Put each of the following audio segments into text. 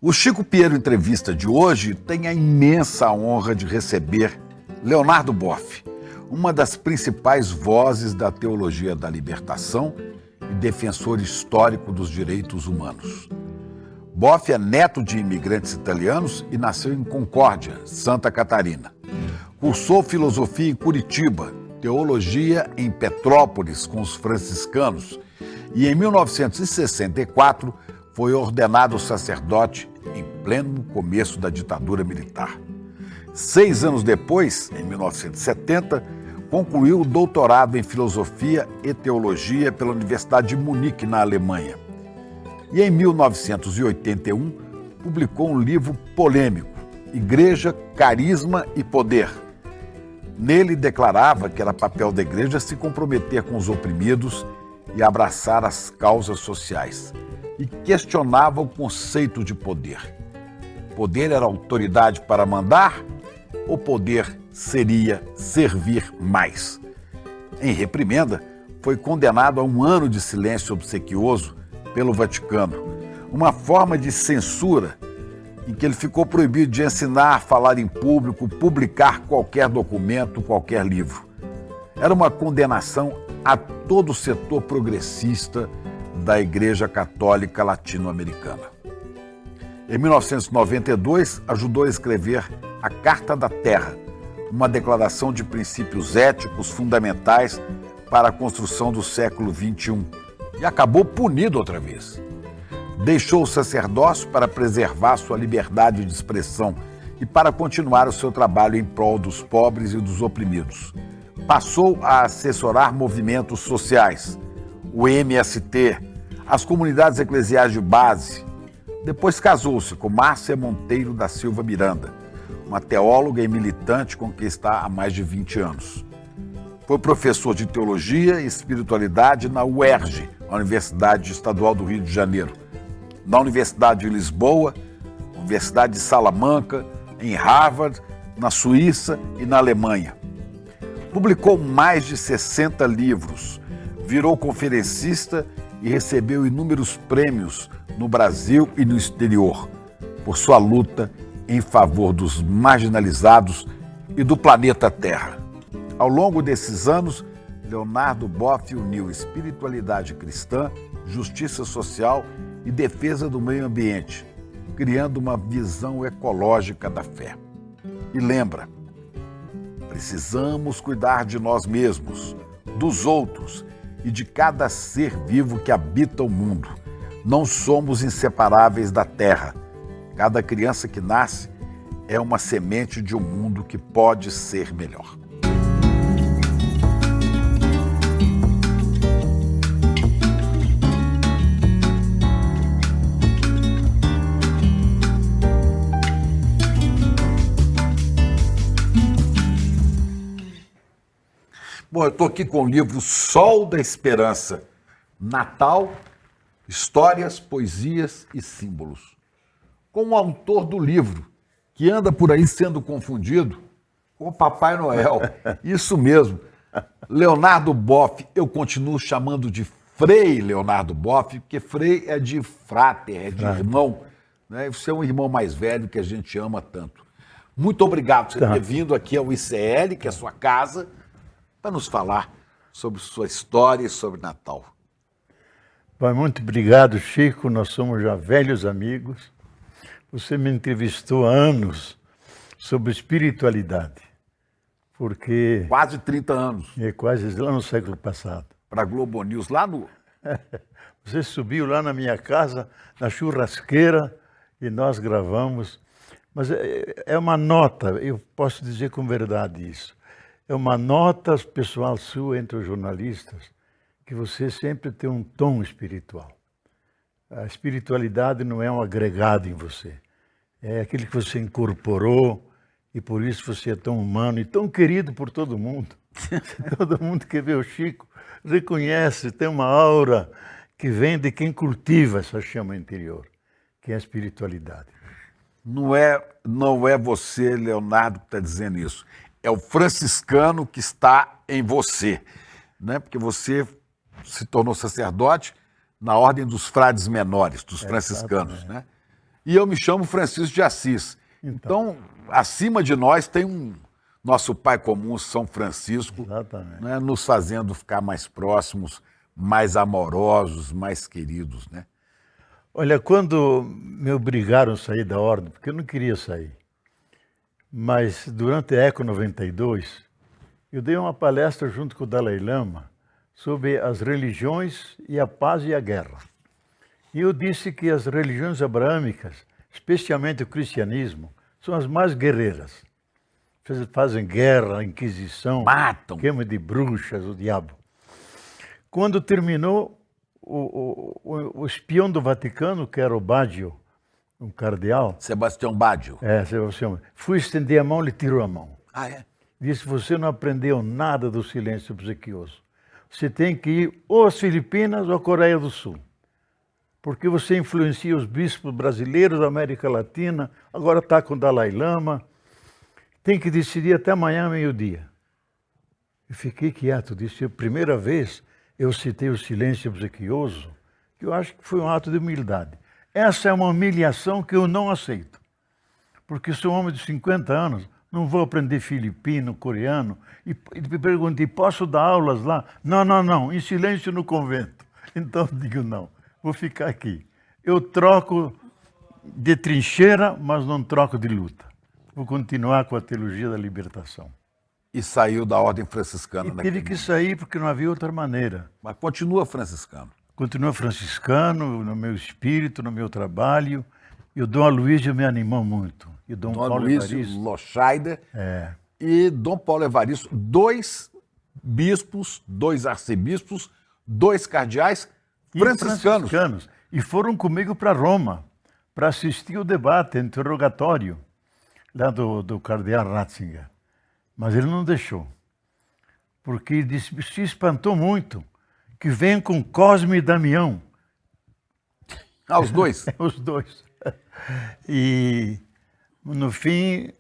O Chico Pinheiro Entrevista de hoje tem a imensa honra de receber Leonardo Boff, uma das principais vozes da teologia da libertação e defensor histórico dos direitos humanos. Boff é neto de imigrantes italianos e nasceu em Concórdia, Santa Catarina. Cursou filosofia em Curitiba, teologia em Petrópolis com os franciscanos e em 1964 foi ordenado sacerdote em pleno começo da ditadura militar. 6 anos depois, em 1970, concluiu o doutorado em filosofia e teologia pela Universidade de Munique, na Alemanha. E em 1981, publicou um livro polêmico, Igreja, Carisma e Poder. Nele declarava que era papel da igreja se comprometer com os oprimidos e abraçar as causas sociais. E questionava o conceito de poder. Poder era autoridade para mandar ou poder seria servir mais? Em reprimenda, foi condenado a 1 ano de silêncio obsequioso pelo Vaticano, uma forma de censura em que ele ficou proibido de ensinar, falar em público, publicar qualquer documento, qualquer livro. Era uma condenação a todo o setor progressista da Igreja Católica Latino-Americana. Em 1992, ajudou a escrever a Carta da Terra, uma declaração de princípios éticos fundamentais para a construção do século XXI, e acabou punido outra vez. Deixou o sacerdócio para preservar sua liberdade de expressão e para continuar o seu trabalho em prol dos pobres e dos oprimidos. Passou a assessorar movimentos sociais, o MST, as comunidades eclesiais de base. Depois casou-se com Márcia Monteiro da Silva Miranda, uma teóloga e militante com quem está há mais de 20 anos. Foi professor de teologia e espiritualidade na UERJ, a Universidade Estadual do Rio de Janeiro, na Universidade de Lisboa, Universidade de Salamanca, em Harvard, na Suíça e na Alemanha. Publicou mais de 60 livros, virou conferencista e recebeu inúmeros prêmios no Brasil e no exterior, por sua luta em favor dos marginalizados e do planeta Terra. Ao longo desses anos, Leonardo Boff uniu espiritualidade cristã, justiça social e defesa do meio ambiente, criando uma visão ecológica da fé. E lembra, precisamos cuidar de nós mesmos, dos outros e de cada ser vivo que habita o mundo. Não somos inseparáveis da terra. Cada criança que nasce é uma semente de um mundo que pode ser melhor. Bom, eu estou aqui com o livro Sol da Esperança, Natal, Histórias, Poesias e Símbolos, com o autor do livro, que anda por aí sendo confundido com o Papai Noel. Isso mesmo, Leonardo Boff. Eu continuo chamando de Frei Leonardo Boff, porque Frei é de frater, é de irmão, né? Você é um irmão mais velho que a gente ama tanto. Muito obrigado por você ter vindo aqui ao ICL, que é a sua casa, para nos falar sobre sua história e sobre Natal. Bom, muito obrigado, Chico. Nós somos já velhos amigos. Você me entrevistou há anos sobre espiritualidade, porque... Quase 30 anos. É quase lá no século passado. Para a Globo News, lá no... Você subiu lá na minha casa, na churrasqueira, e nós gravamos. Mas é uma nota, eu posso dizer com verdade isso. É uma nota pessoal sua entre os jornalistas, que você sempre tem um tom espiritual. A espiritualidade não é um agregado em você. É aquele que você incorporou e por isso você é tão humano e tão querido por todo mundo. Todo mundo que vê o Chico reconhece, tem uma aura que vem de quem cultiva essa chama interior, que é a espiritualidade. Não é você, Leonardo, que está dizendo isso. É o franciscano que está em você, né? Porque você se tornou sacerdote na ordem dos frades menores, dos franciscanos, né? E eu me chamo Francisco de Assis. Então, acima de nós tem nosso pai comum, São Francisco, Exatamente. né, nos fazendo ficar mais próximos, mais amorosos, mais queridos, né? Olha, quando me obrigaram a sair da ordem, porque eu não queria sair, mas durante a Eco 92, eu dei uma palestra junto com o Dalai Lama sobre as religiões e a paz e a guerra. E eu disse que as religiões abraâmicas, especialmente o cristianismo, são as mais guerreiras. Fazem guerra, inquisição, Matam. queima de bruxas, o diabo. Quando terminou, o espião do Vaticano, que era o Baggio, um cardeal, Sebastião Baggio. Sebastião, fui estender a mão, ele tirou a mão. Ah, é? Disse, você não aprendeu nada do silêncio obsequioso. Você tem que ir ou às Filipinas ou à Coreia do Sul. Porque você influencia os bispos brasileiros da América Latina, agora está com o Dalai Lama, tem que decidir até amanhã, meio-dia. Eu fiquei quieto, disse, a primeira vez eu citei o silêncio obsequioso, que eu acho que foi um ato de humildade. Essa é uma humilhação que eu não aceito. Porque sou um homem de 50 anos, não vou aprender filipino, coreano, e me perguntei, posso dar aulas lá? Não, em silêncio no convento. Então eu digo, não, vou ficar aqui. Eu troco de trincheira, mas não troco de luta. Vou continuar com a teologia da libertação. E saiu da ordem franciscana. E tive que sair porque não havia outra maneira. Mas continua franciscano. Continua franciscano no meu espírito, no meu trabalho. E o Dom Aloysio me animou muito. E o Dom Paulo Aloysio Evaristo. Loscheider e Dom Paulo Evaristo, 2 bispos, 2 arcebispos, 2 cardeais franciscanos. E foram comigo para Roma, para assistir o debate, interrogatório, lá do cardeal Ratzinger. Mas ele não deixou, porque disse, se espantou muito, que vem com Cosme e Damião. Ah, os dois? Os dois. E, no fim,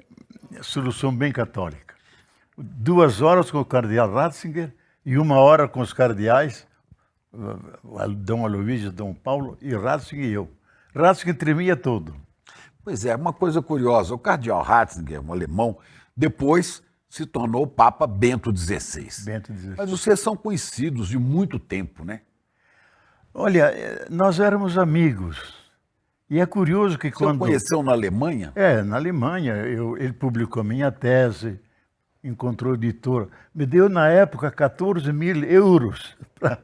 solução bem católica. 2 horas com o cardeal Ratzinger e 1 hora com os cardeais, Dom Aloysio, Dom Paulo e Ratzinger e eu. Ratzinger tremia todo. Pois é, uma coisa curiosa, o cardeal Ratzinger, um alemão, depois se tornou o Papa Bento XVI. Mas vocês são conhecidos de muito tempo, né? Olha, nós éramos amigos. E é curioso que quando... Você conheceu na Alemanha? Na Alemanha. Ele publicou a minha tese, encontrou editor. Me deu, na época, 14.000 euros para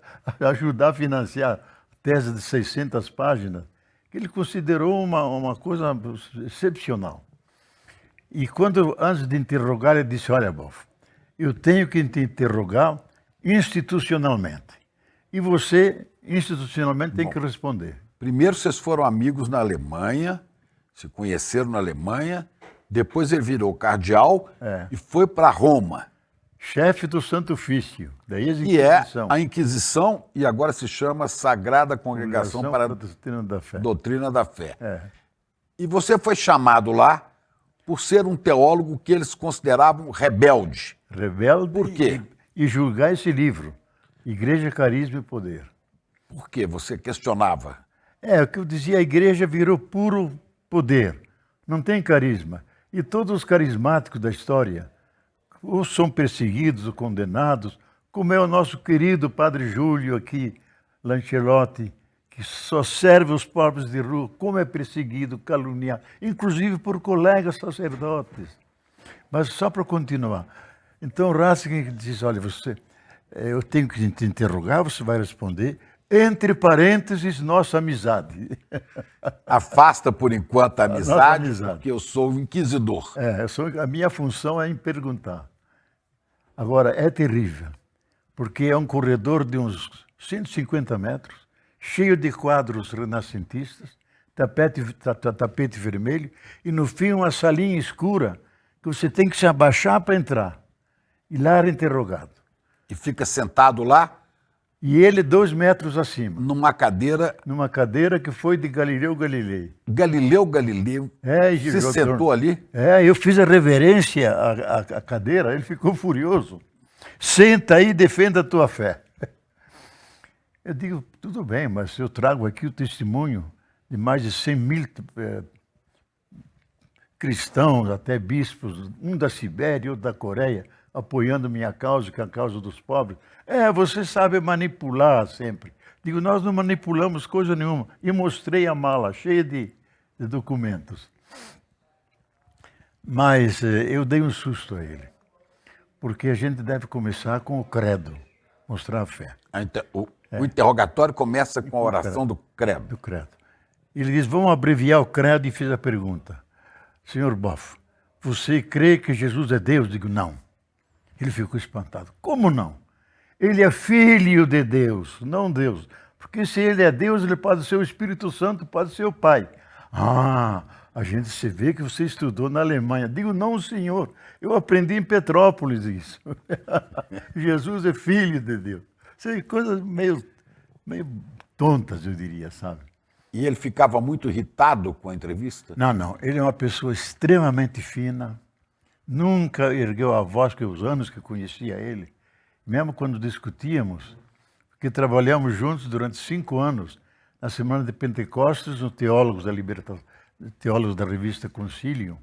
ajudar a financiar a tese de 600 páginas, que ele considerou uma coisa excepcional. E quando, antes de interrogar, ele disse, olha, Boff, eu tenho que te interrogar institucionalmente. E você, institucionalmente, tem que responder. Primeiro vocês foram amigos na Alemanha, se conheceram na Alemanha, depois ele virou cardeal e foi para Roma. Chefe do Santo Ofício, da ex-Inquisição. E é a Inquisição, e agora se chama Sagrada Congregação para a Doutrina da Fé. Doutrina da Fé. E você foi chamado lá por ser um teólogo que eles consideravam rebelde. Rebelde. Por quê? E julgar esse livro, Igreja, Carisma e Poder. Por quê? Você questionava? O que eu dizia, a igreja virou puro poder, não tem carisma. E todos os carismáticos da história, ou são perseguidos ou condenados, como é o nosso querido Padre Júlio aqui, Lancelotti, que só serve os pobres de rua, como é perseguido, caluniado, inclusive por colegas sacerdotes. Mas só para continuar. Então Ratzinger diz, olha, eu tenho que te interrogar, você vai responder, entre parênteses, nossa amizade. Afasta por enquanto a amizade, porque eu sou o inquisidor. A minha função é em perguntar. Agora, é terrível, porque é um corredor de uns 150 metros, cheio de quadros renascentistas, tapete vermelho, e no fim uma salinha escura, que você tem que se abaixar para entrar. E lá era interrogado. E fica sentado lá? E ele 2 metros acima. Numa cadeira... Numa cadeira que foi de Galileu Galilei. Galileu Galilei? Você sentou ali? Eu fiz a reverência à cadeira, ele ficou furioso. Senta aí e defenda a tua fé. Eu digo, tudo bem, mas eu trago aqui o testemunho de mais de 100 mil cristãos, até bispos, um da Sibéria e outro da Coreia, apoiando minha causa, que é a causa dos pobres. Você sabe manipular sempre. Digo, nós não manipulamos coisa nenhuma. E mostrei a mala cheia de documentos. Mas eu dei um susto a ele, porque a gente deve começar com o credo, mostrar a fé. O interrogatório começa com a oração do credo. Do credo. Ele diz, vamos abreviar o credo, e fiz a pergunta. Senhor Boff, você crê que Jesus é Deus? Digo, não. Ele ficou espantado. Como não? Ele é filho de Deus, não Deus. Porque se ele é Deus, ele pode ser o Espírito Santo, pode ser o Pai. A gente se vê que você estudou na Alemanha. Digo, não, senhor. Eu aprendi em Petrópolis isso. Jesus é filho de Deus. São coisas meio tontas, eu diria, sabe? E ele ficava muito irritado com a entrevista? Não. Ele é uma pessoa extremamente fina. Nunca ergueu a voz, que os anos que conhecia ele, mesmo quando discutíamos, porque trabalhamos juntos durante 5 anos, na Semana de Pentecostes, no Teólogos da Libertação, teólogos da revista Concilium,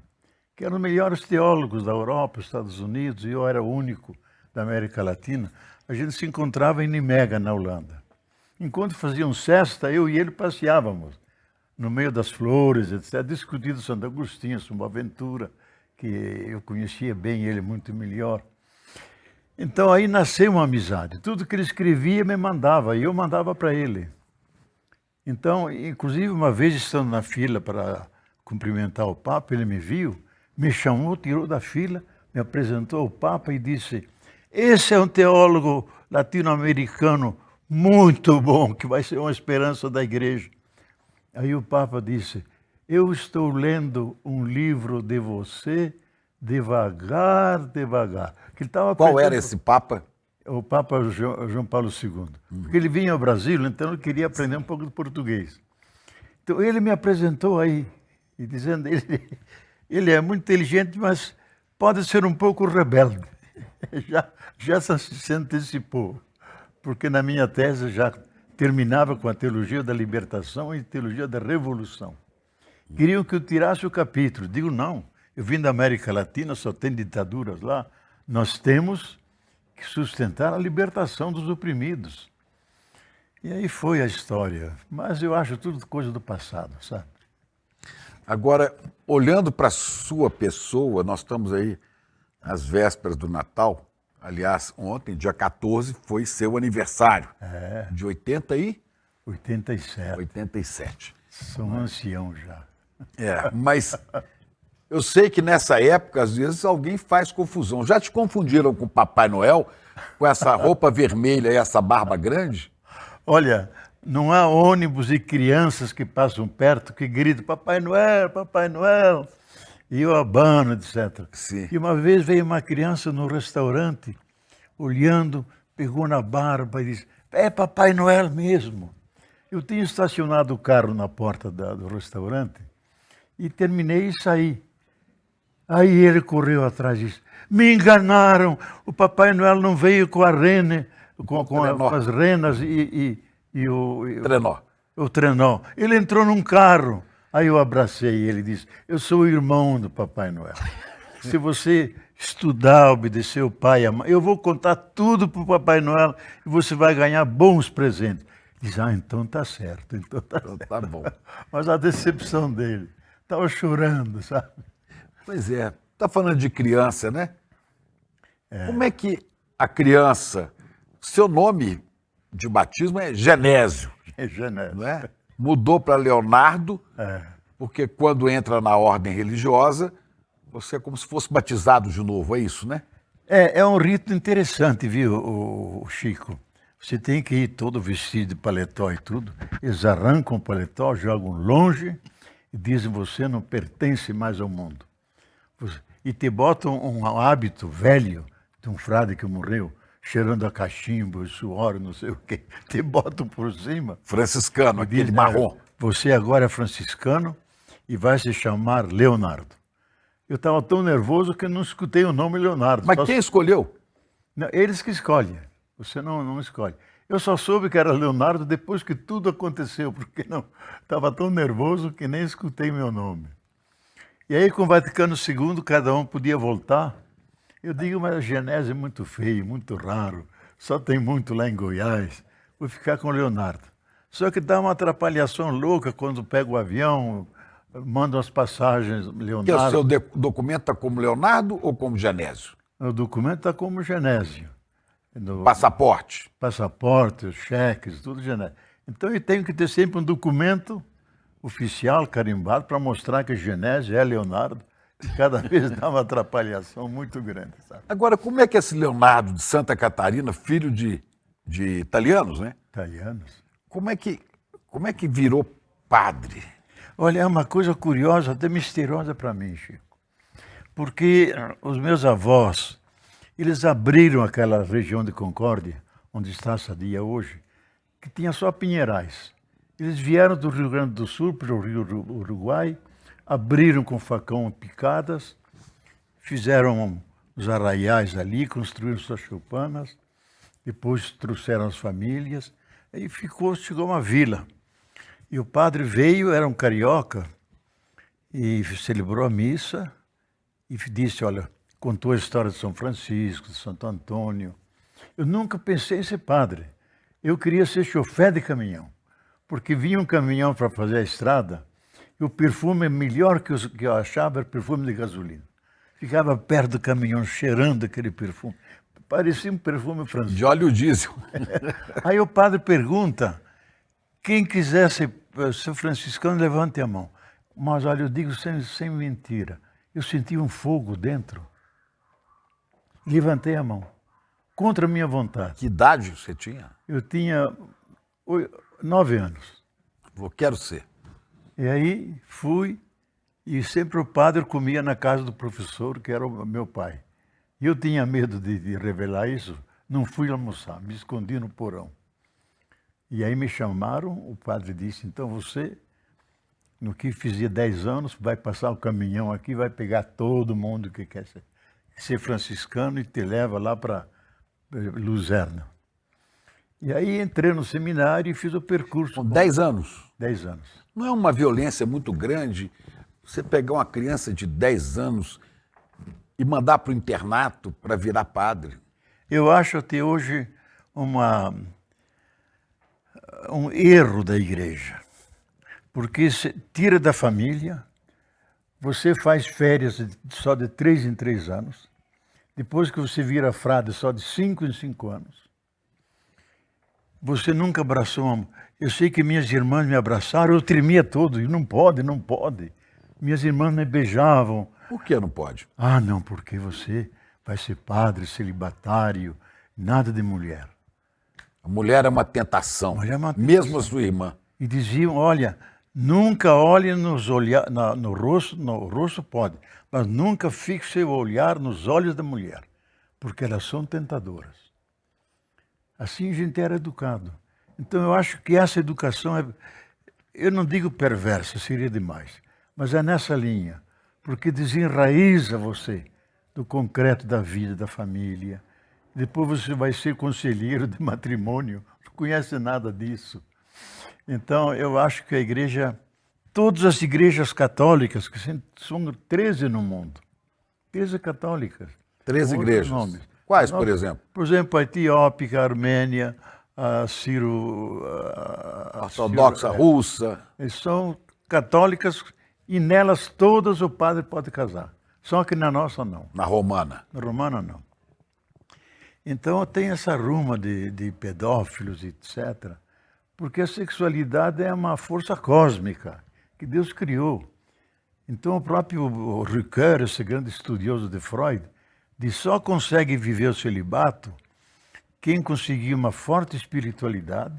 que eram os melhores teólogos da Europa, Estados Unidos, e eu era o único da América Latina. A gente se encontrava em Nimega, na Holanda. Enquanto faziam cesta, eu e ele passeávamos no meio das flores, etc., discutindo Santo Agostinho, São Boaventura, que eu conhecia bem ele muito melhor. Então aí nasceu uma amizade. Tudo que ele escrevia me mandava, e eu mandava para ele. Então, inclusive, uma vez estando na fila para cumprimentar o Papa, ele me viu, me chamou, tirou da fila, me apresentou ao Papa e disse, esse é um teólogo latino-americano muito bom, que vai ser uma esperança da igreja. Aí o Papa disse, eu estou lendo um livro de você devagar, devagar. Que ele Qual era esse Papa? O Papa João Paulo II. Porque ele vinha ao Brasil, então ele queria aprender um pouco de português. Então ele me apresentou aí, e dizendo, ele é muito inteligente, mas pode ser um pouco rebelde. Já se antecipou, porque na minha tese já terminava com a teologia da libertação e teologia da revolução. Queriam que eu tirasse o capítulo. Digo, não, eu vim da América Latina, só tem ditaduras lá. Nós temos que sustentar a libertação dos oprimidos. E aí foi a história. Mas eu acho tudo coisa do passado, sabe? Agora, olhando para a sua pessoa, nós estamos aí às vésperas do Natal. Aliás, ontem, dia 14, foi seu aniversário. De 87. Sou um ancião já. Mas eu sei que nessa época, às vezes, alguém faz confusão. Já te confundiram com o Papai Noel, com essa roupa vermelha e essa barba grande? Olha, não há ônibus e crianças que passam perto que gritam Papai Noel, Papai Noel. E eu abano, etc. Sim. E uma vez veio uma criança no restaurante, olhando, pegou na barba e disse, é Papai Noel mesmo. Eu tinha estacionado o carro na porta do restaurante e terminei e saí. Aí ele correu atrás e disse, me enganaram, o Papai Noel não veio com a rene, com as renas e o trenó. O trenó. Ele entrou num carro. Aí eu abracei ele e disse, eu sou o irmão do Papai Noel. Se você estudar, obedecer o pai e a mãe, eu vou contar tudo para o Papai Noel e você vai ganhar bons presentes. Diz, então tá certo. Então tá bom. Mas a decepção dele, estava chorando, sabe? Pois é, tá falando de criança, né? Como é que a criança, seu nome de batismo é Genésio. É Genésio. Não é? Mudou para Leonardo, porque quando entra na ordem religiosa, você é como se fosse batizado de novo, é isso, né? É um rito interessante, viu, o Chico? Você tem que ir todo vestido de paletó e tudo. Eles arrancam o paletó, jogam longe e dizem, você não pertence mais ao mundo. E te botam um hábito velho de um frade que morreu, cheirando a cachimbo, suor, não sei o quê. Te botam por cima. Franciscano, aquele marrom. Você agora é franciscano e vai se chamar Leonardo. Eu estava tão nervoso que não escutei o nome Leonardo. Mas quem escolheu? Não, eles que escolhem. Você não escolhe. Eu só soube que era Leonardo depois que tudo aconteceu, porque não estava tão nervoso que nem escutei meu nome. E aí, com o Vaticano II, cada um podia voltar. Eu digo, mas a Genésio é muito feio, muito raro, só tem muito lá em Goiás. Vou ficar com o Leonardo. Só que dá uma atrapalhação louca quando pega o avião, mandam as passagens, Que o Leonardo. seu documento está como Leonardo ou como Genésio? O documento está como Genésio. No Passaporte. passaporte, os cheques, tudo Genésio. Então eu tenho que ter sempre um documento oficial carimbado para mostrar que Genésio é Leonardo. E cada vez dá uma atrapalhação muito grande, sabe? Agora, como é que esse Leonardo de Santa Catarina, filho de italianos, né? Italianos. Como é que virou padre? Olha, é uma coisa curiosa, até misteriosa para mim, Chico. Porque os meus avós, eles abriram aquela região de Concórdia, onde está a Sadia hoje, que tinha só pinheirais. Eles vieram do Rio Grande do Sul para o Rio Uruguai, abriram com facão picadas, fizeram os arraiais ali, construíram suas choupanas, depois trouxeram as famílias, e chegou uma vila. E o padre veio, era um carioca, e celebrou a missa, e disse, olha, contou a história de São Francisco, de Santo Antônio. Eu nunca pensei em ser padre. Eu queria ser chofer de caminhão, porque vinha um caminhão para fazer a estrada, e o perfume melhor que eu achava era perfume de gasolina. Ficava perto do caminhão, cheirando aquele perfume. Parecia um perfume francês. De óleo diesel. Aí o padre pergunta, quem quiser ser franciscano, levante a mão. Mas olha, eu digo sem mentira, eu senti um fogo dentro. Levantei a mão, contra a minha vontade. Que idade você tinha? Eu tinha 9 anos. Falou, quero ser. E aí fui, e sempre o padre comia na casa do professor, que era o meu pai. E eu tinha medo de revelar isso, não fui almoçar, me escondi no porão. E aí me chamaram, o padre disse, então você, no que fizia 10 anos, vai passar o caminhão aqui, vai pegar todo mundo que quer ser franciscano e te leva lá para Luzerna. E aí entrei no seminário e fiz o percurso. Com 10 anos. 10 anos. Não é uma violência muito grande você pegar uma criança de 10 anos e mandar para o internato para virar padre? Eu acho até hoje um erro da igreja, porque se tira da família, você faz férias só de 3 em 3 anos, depois que você vira frade só de 5 em 5 anos. Você nunca abraçou. Eu sei que minhas irmãs me abraçaram, eu tremia todo, e não pode, não pode. Minhas irmãs me beijavam. Por que não pode? Ah, não, porque você vai ser padre, celibatário, nada de mulher. A mulher é uma tentação, Mulher é uma mesmo a sua irmã. E diziam, olha, nunca olhe no rosto pode, mas nunca fixe o olhar nos olhos da mulher, porque elas são tentadoras. Assim a gente era educado. Então eu acho que essa educação eu não digo perversa, seria demais, mas é nessa linha, porque desenraiza você do concreto da vida, da família. Depois você vai ser conselheiro de matrimônio, não conhece nada disso. Então eu acho que a igreja, todas as igrejas católicas, que são 13 no mundo, 13 católicas. 13 com igrejas. outros nomes. Quais, por exemplo? Por exemplo, a Etiópica, a Armênia, a Ortodoxa russa. Eles são católicas e nelas todas o padre pode casar. Só que na nossa não. Na romana. Na romana não. Então tem essa ruma de pedófilos, etc. Porque a sexualidade é uma força cósmica que Deus criou. Então o próprio Ricoeur, esse grande estudioso de Freud, diz só consegue viver o celibato quem conseguir uma forte espiritualidade,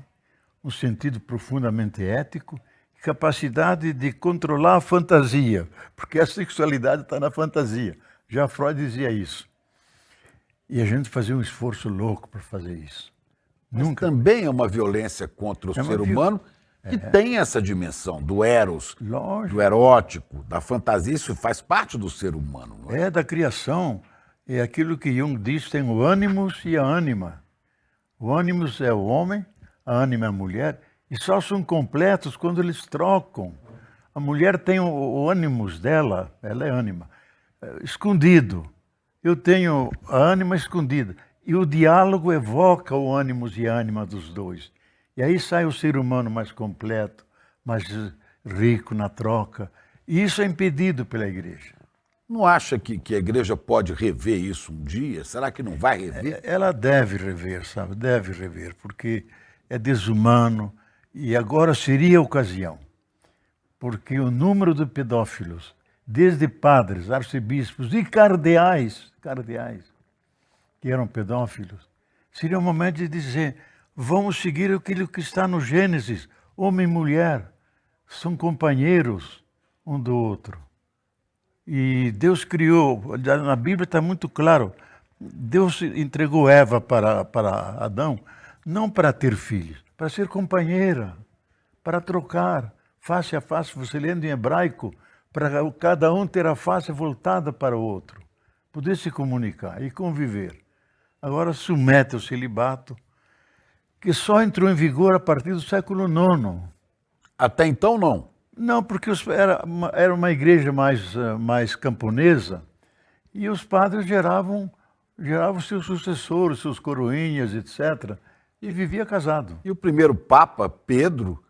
um sentido profundamente ético, e capacidade de controlar a fantasia, porque a sexualidade está na fantasia. Já Freud dizia isso. E a gente fazia um esforço louco para fazer isso. Mas também é uma violência contra o ser humano que tem essa dimensão do eros, Lógico. do erótico, da fantasia. Isso faz parte do ser humano. Não é? É da criação. É aquilo que Jung diz, tem o ânimos e a ânima. O ânimos é o homem, a ânima é a mulher, e só são completos quando eles trocam. A mulher tem o ânimos dela, ela é ânima, escondido. Eu tenho a ânima escondida. E o diálogo evoca o ânimos e a ânima dos dois. E aí sai o ser humano mais completo, mais rico na troca. E isso é impedido pela igreja. Não acha que a igreja pode rever isso um dia? Será que não vai rever? Ela deve rever, sabe? Deve rever, porque é desumano e agora seria a ocasião. Porque o número de pedófilos, desde padres, arcebispos e cardeais, que eram pedófilos, seria o momento de dizer, vamos seguir aquilo que está no Gênesis, homem e mulher, são companheiros um do outro. E Deus criou, na Bíblia está muito claro, Deus entregou Eva para Adão, não para ter filhos, para ser companheira, para trocar, face a face, você lendo em hebraico, para cada um ter a face voltada para o outro, poder se comunicar e conviver. Agora submete ao celibato, que só entrou em vigor a partir do século IX. Até então, não. Não, porque era uma igreja mais camponesa e os padres geravam seus sucessores, seus coroinhas, etc. E vivia casado. E o primeiro Papa, Pedro,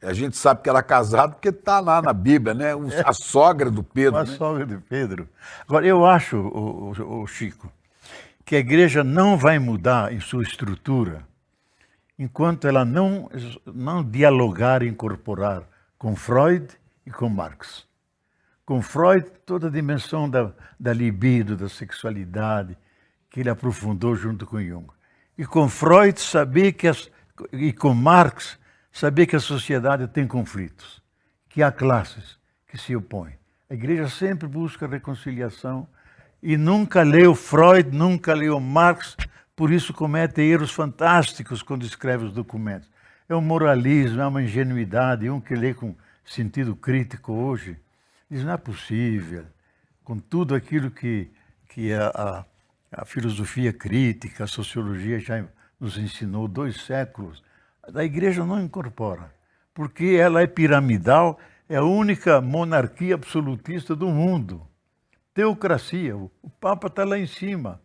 a gente sabe que era casado porque está lá na Bíblia, né? A sogra do Pedro. A né? sogra de Pedro. Agora, eu acho, o Chico, que a igreja não vai mudar em sua estrutura enquanto ela não dialogar e incorporar com Freud e com Marx. Com Freud, toda a dimensão da libido, da sexualidade, que ele aprofundou junto com Jung. E com Freud, e com Marx, saber que a sociedade tem conflitos, que há classes que se opõem. A igreja sempre busca reconciliação e nunca leu Freud, nunca leu Marx, por isso comete erros fantásticos quando escreve os documentos. É um moralismo, é uma ingenuidade. Um que lê com sentido crítico hoje diz, não é possível, com tudo aquilo que a filosofia crítica, a sociologia já nos ensinou 2 séculos, a igreja não incorpora, porque ela é piramidal, é a única monarquia absolutista do mundo. Teocracia, o Papa está lá em cima.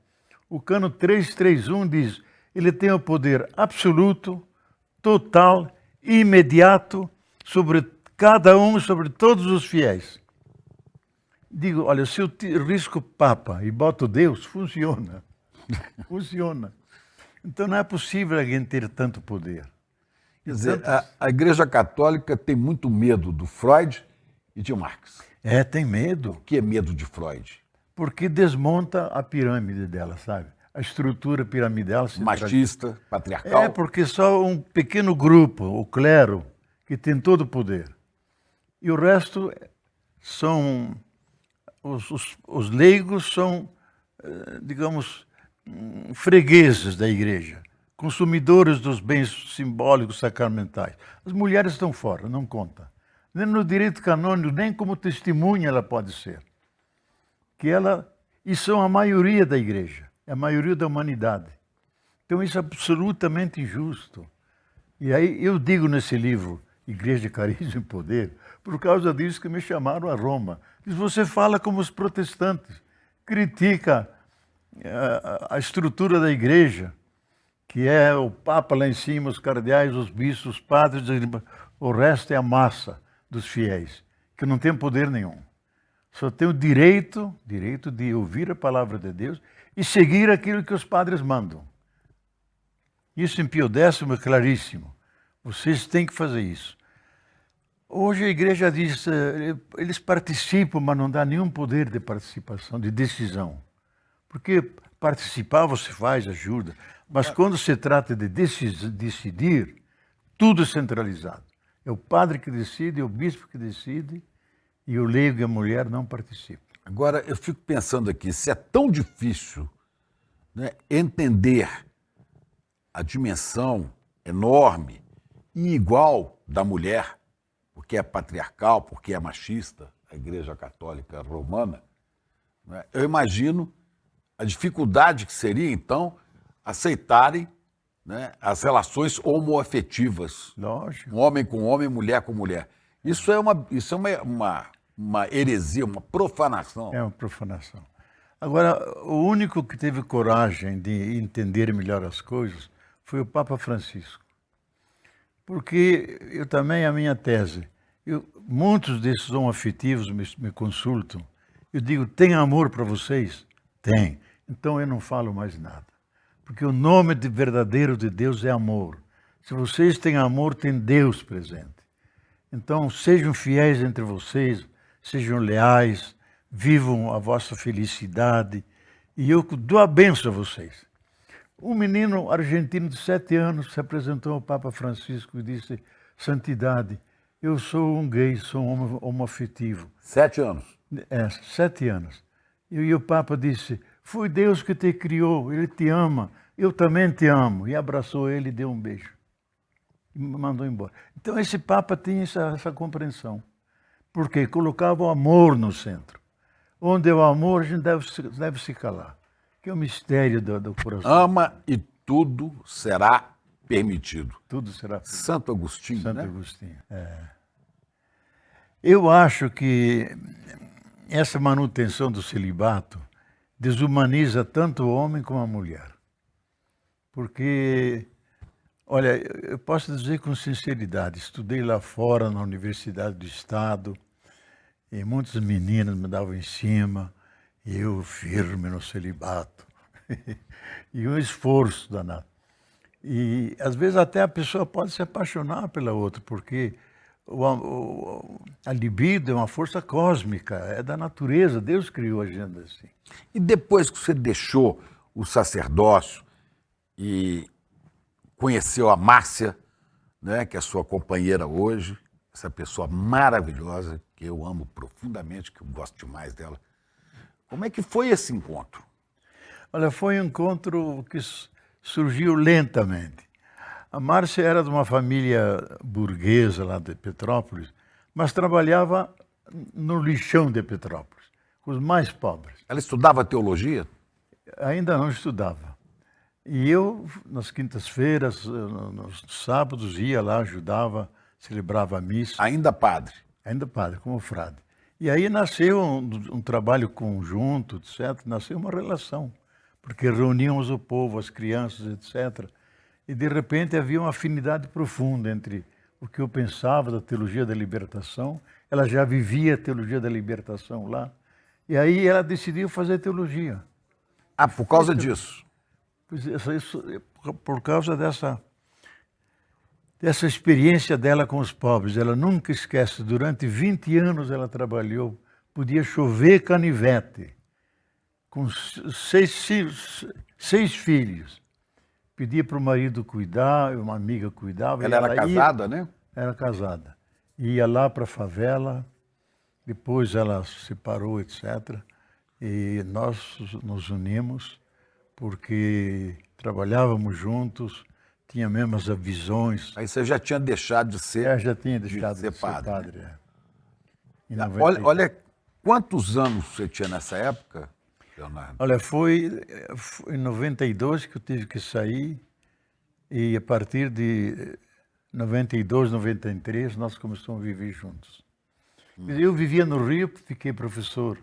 O cano 331 diz, ele tem o poder absoluto, total, imediato, sobre cada um, sobre todos os fiéis. Digo, olha, se eu risco Papa e boto Deus, funciona. Funciona. Então não é possível alguém ter tanto poder. Quer dizer, a Igreja Católica tem muito medo do Freud e de Marx. Tem medo. Por que medo de Freud? Porque desmonta a pirâmide dela, sabe? A estrutura piramidal. Machista, patriarcal. Porque só um pequeno grupo, o clero, que tem todo o poder. E o resto são... Os leigos são, digamos, fregueses da igreja, consumidores dos bens simbólicos sacramentais. As mulheres estão fora, não conta. Nem no direito canônico, nem como testemunha ela pode ser. E são a maioria da igreja, é a maioria da humanidade. Então isso é absolutamente injusto. E aí eu digo nesse livro, Igreja, Carisma e Poder, por causa disso que me chamaram a Roma. Diz, você fala como os protestantes, critica a estrutura da igreja, que é o Papa lá em cima, os cardeais, os bispos, os padres, o resto é a massa dos fiéis, que não tem poder nenhum. Só tem o direito de ouvir a palavra de Deus e seguir aquilo que os padres mandam. Isso em Pio X é claríssimo. Vocês têm que fazer isso. Hoje a igreja diz, eles participam, mas não dá nenhum poder de participação, de decisão. Porque participar você faz, ajuda, mas quando se trata de decidir, tudo é centralizado. É o padre que decide, é o bispo que decide, e o leigo e a mulher não participam. Agora, eu fico pensando aqui, se é tão difícil, né, entender a dimensão enorme e igual da mulher, porque é patriarcal, porque é machista, a Igreja Católica Romana, né? Eu imagino a dificuldade que seria, então, aceitarem né, as relações homoafetivas, Lógico. um homem com homem, mulher com mulher. Isso é uma heresia, uma profanação. É uma profanação. Agora, o único que teve coragem de entender melhor as coisas foi o Papa Francisco. Porque eu também, a minha tese, muitos desses homoafetivos me consultam, eu digo, tem amor para vocês? Tem. Então eu não falo mais nada. Porque o nome verdadeiro de Deus é amor. Se vocês têm amor, tem Deus presente. Então sejam fiéis entre vocês, sejam leais, vivam a vossa felicidade. E eu dou a benção a vocês. Um menino argentino de 7 anos se apresentou ao Papa Francisco e disse, Santidade, eu sou um gay, sou um homoafetivo. 7 anos. 7 anos. E o Papa disse, foi Deus que te criou, Ele te ama, eu também te amo. E abraçou ele e deu um beijo. E me mandou embora. Então esse Papa tinha essa compreensão. Porque colocava o amor no centro. Onde é o amor, a gente deve se calar. Que é o mistério do coração. Ama e tudo será permitido. Tudo será permitido. Santo Agostinho, Santo né? Agostinho. Eu acho que essa manutenção do celibato desumaniza tanto o homem como a mulher. Porque, olha, eu posso dizer com sinceridade, estudei lá fora na Universidade do Estado, e muitas meninas me davam em cima, e eu firme no celibato. E um esforço danado. E às vezes até a pessoa pode se apaixonar pela outra, porque a libido é uma força cósmica, é da natureza, Deus criou a gente assim. E depois que você deixou o sacerdócio e conheceu a Márcia, né, que é a sua companheira hoje, essa pessoa maravilhosa, que eu amo profundamente, que eu gosto demais dela. Como é que foi esse encontro? Olha, foi um encontro que surgiu lentamente. A Márcia era de uma família burguesa lá de Petrópolis, mas trabalhava no lixão de Petrópolis, com os mais pobres. Ela estudava teologia? Ainda não estudava. E eu, nas quintas-feiras, nos sábados, ia lá, ajudava, celebrava a missa. Ainda padre? Ainda padre, como frade. E aí nasceu um trabalho conjunto, etc. Nasceu uma relação, porque reuníamos o povo, as crianças, etc. E, de repente, havia uma afinidade profunda entre o que eu pensava da teologia da libertação. Ela já vivia a teologia da libertação lá. E aí ela decidiu fazer teologia. Ah, por causa disso? Por causa dessa experiência dela com os pobres. Ela nunca esquece, durante 20 anos ela trabalhou, podia chover canivete, com 6 filhos. Pedia para o marido cuidar, uma amiga cuidava. Ela era casada, né? Era casada. Ia lá para a favela, depois ela se separou, etc. E nós nos unimos porque trabalhávamos juntos, tinha mesmas visões. Aí você já tinha deixado de ser, Já tinha deixado de ser padre. Né? Em Olha, quantos anos você tinha nessa época, Leonardo? Olha, foi em 92 que eu tive que sair e a partir de 92, 93 nós começamos a viver juntos. Eu vivia no Rio, fiquei professor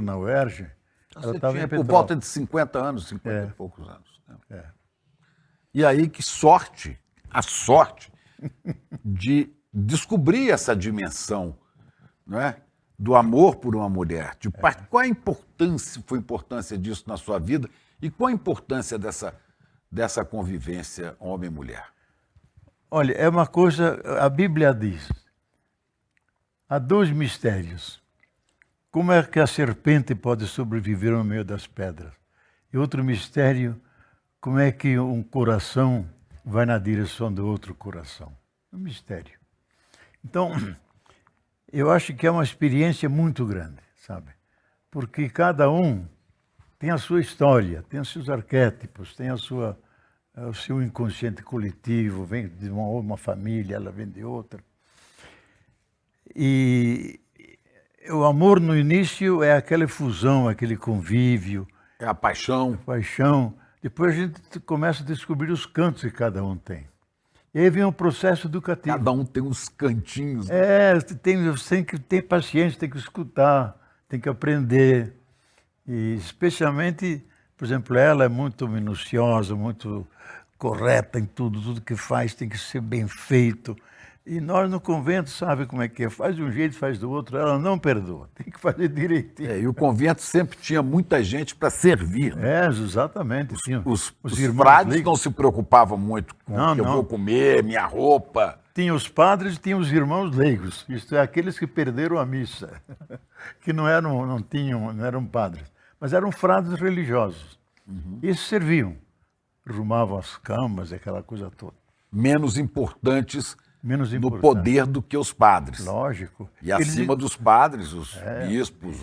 na UERJ. Você tinha por volta de 50 anos, 50 e poucos anos. Né? E aí, que sorte, a sorte de descobrir essa dimensão, não é? Do amor por uma mulher. Qual a importância, foi a importância disso na sua vida e qual a importância dessa convivência homem-mulher? Olha, é uma coisa, a Bíblia diz, há 2 mistérios. Como é que a serpente pode sobreviver no meio das pedras? E outro mistério, como é que um coração vai na direção do outro coração? É um mistério. Então, eu acho que é uma experiência muito grande, sabe? Porque cada um tem a sua história, tem os seus arquétipos, tem o seu inconsciente coletivo, vem de uma família, ela vem de outra. E o amor no início é aquela efusão, aquele convívio. É a paixão. Depois a gente começa a descobrir os cantos que cada um tem. E aí vem um processo educativo. Cada um tem uns cantinhos. Você tem que ter paciência, tem que escutar, tem que aprender. E especialmente, por exemplo, ela é muito minuciosa, muito correta em tudo, tudo que faz tem que ser bem feito. E nós no convento, sabe como é que é? Faz de um jeito, faz do outro, ela não perdoa, tem que fazer direitinho. E o convento sempre tinha muita gente para servir. Né? Exatamente. Os frades leigos não se preocupavam muito com o que eu vou comer, minha roupa. Tinha os padres e tinha os irmãos leigos, isto é, aqueles que perderam a missa, que não eram padres, mas eram frades religiosos. Esses serviam, arrumavam as camas, aquela coisa toda. Menos importantes no importante. poder do que os padres. Lógico. E acima dos padres, os bispos,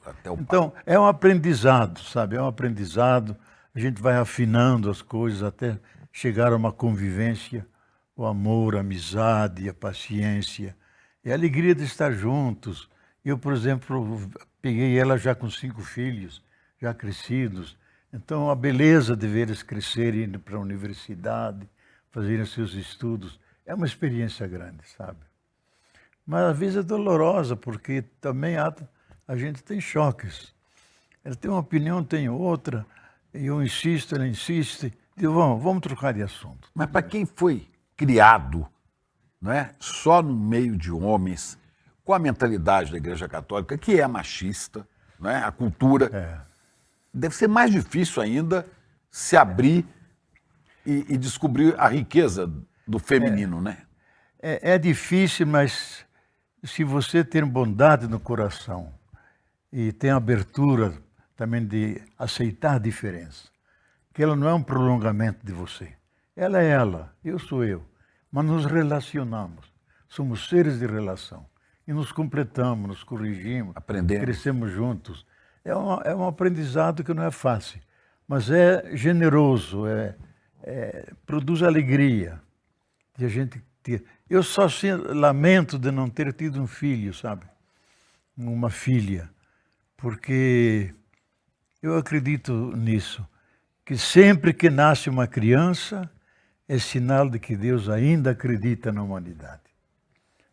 até o Papa. Então, é um aprendizado, sabe? É um aprendizado. A gente vai afinando as coisas até chegar a uma convivência, o amor, a amizade, a paciência e a alegria de estar juntos. Eu, por exemplo, peguei ela já com 5 filhos, já crescidos. Então, a beleza de ver eles crescerem, indo para a universidade, fazerem seus estudos, é uma experiência grande, sabe? Mas às vezes é dolorosa, porque também a gente tem choques. Ela tem uma opinião, tem outra, e eu insisto, ela insiste. Digo, vamos trocar de assunto. Mas para quem foi criado, não é, só no meio de homens, com a mentalidade da Igreja Católica, que é machista, não é? A cultura, deve ser mais difícil ainda se abrir e descobrir a riqueza do feminino, né? É difícil, mas se você tem bondade no coração e tem abertura também de aceitar a diferença, que ela não é um prolongamento de você. Ela é ela, eu sou eu. Mas nos relacionamos, somos seres de relação. E nos completamos, nos corrigimos, aprendemos, crescemos juntos. É um aprendizado que não é fácil, mas é generoso, produz alegria. De a gente ter. Eu só lamento de não ter tido um filho, sabe? Uma filha, porque eu acredito nisso, que sempre que nasce uma criança é sinal de que Deus ainda acredita na humanidade.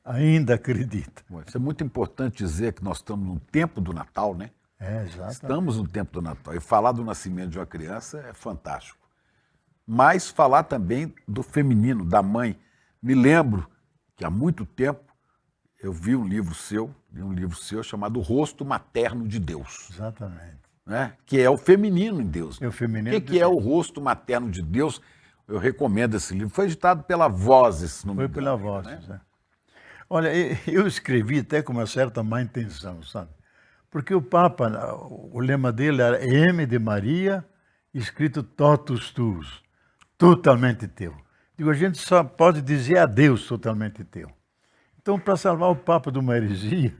Ainda acredita. Isso é muito importante dizer que nós estamos no tempo do Natal, né? Exatamente. Estamos no tempo do Natal. E falar do nascimento de uma criança é fantástico. Mas falar também do feminino, da mãe. Me lembro que há muito tempo eu vi um livro seu chamado O Rosto Materno de Deus. Exatamente. Né? Que é o feminino em Deus. É o feminino. O que é o Rosto Materno de Deus? Eu recomendo esse livro. Foi editado pela Vozes. Foi pela Vozes, né? Olha, eu escrevi até com uma certa má intenção, sabe? Porque o Papa, o lema dele era M de Maria, escrito totus tuus, totalmente teu. Digo, a gente só pode dizer a Deus totalmente teu. Então, para salvar o Papa de uma heresia,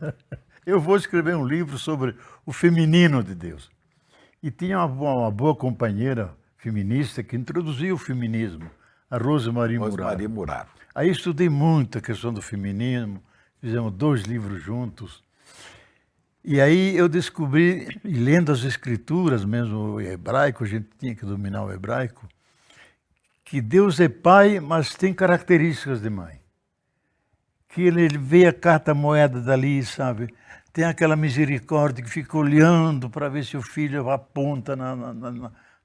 eu vou escrever um livro sobre o feminino de Deus. E tinha uma boa companheira feminista que introduziu o feminismo, a Rosemarie Muraro. Aí estudei muito a questão do feminismo, fizemos 2 livros juntos. E aí eu descobri, e lendo as escrituras, mesmo o hebraico, a gente tinha que dominar o hebraico, que Deus é pai, mas tem características de mãe. Que ele vê a carta-moeda dali, sabe? Tem aquela misericórdia que fica olhando para ver se o filho aponta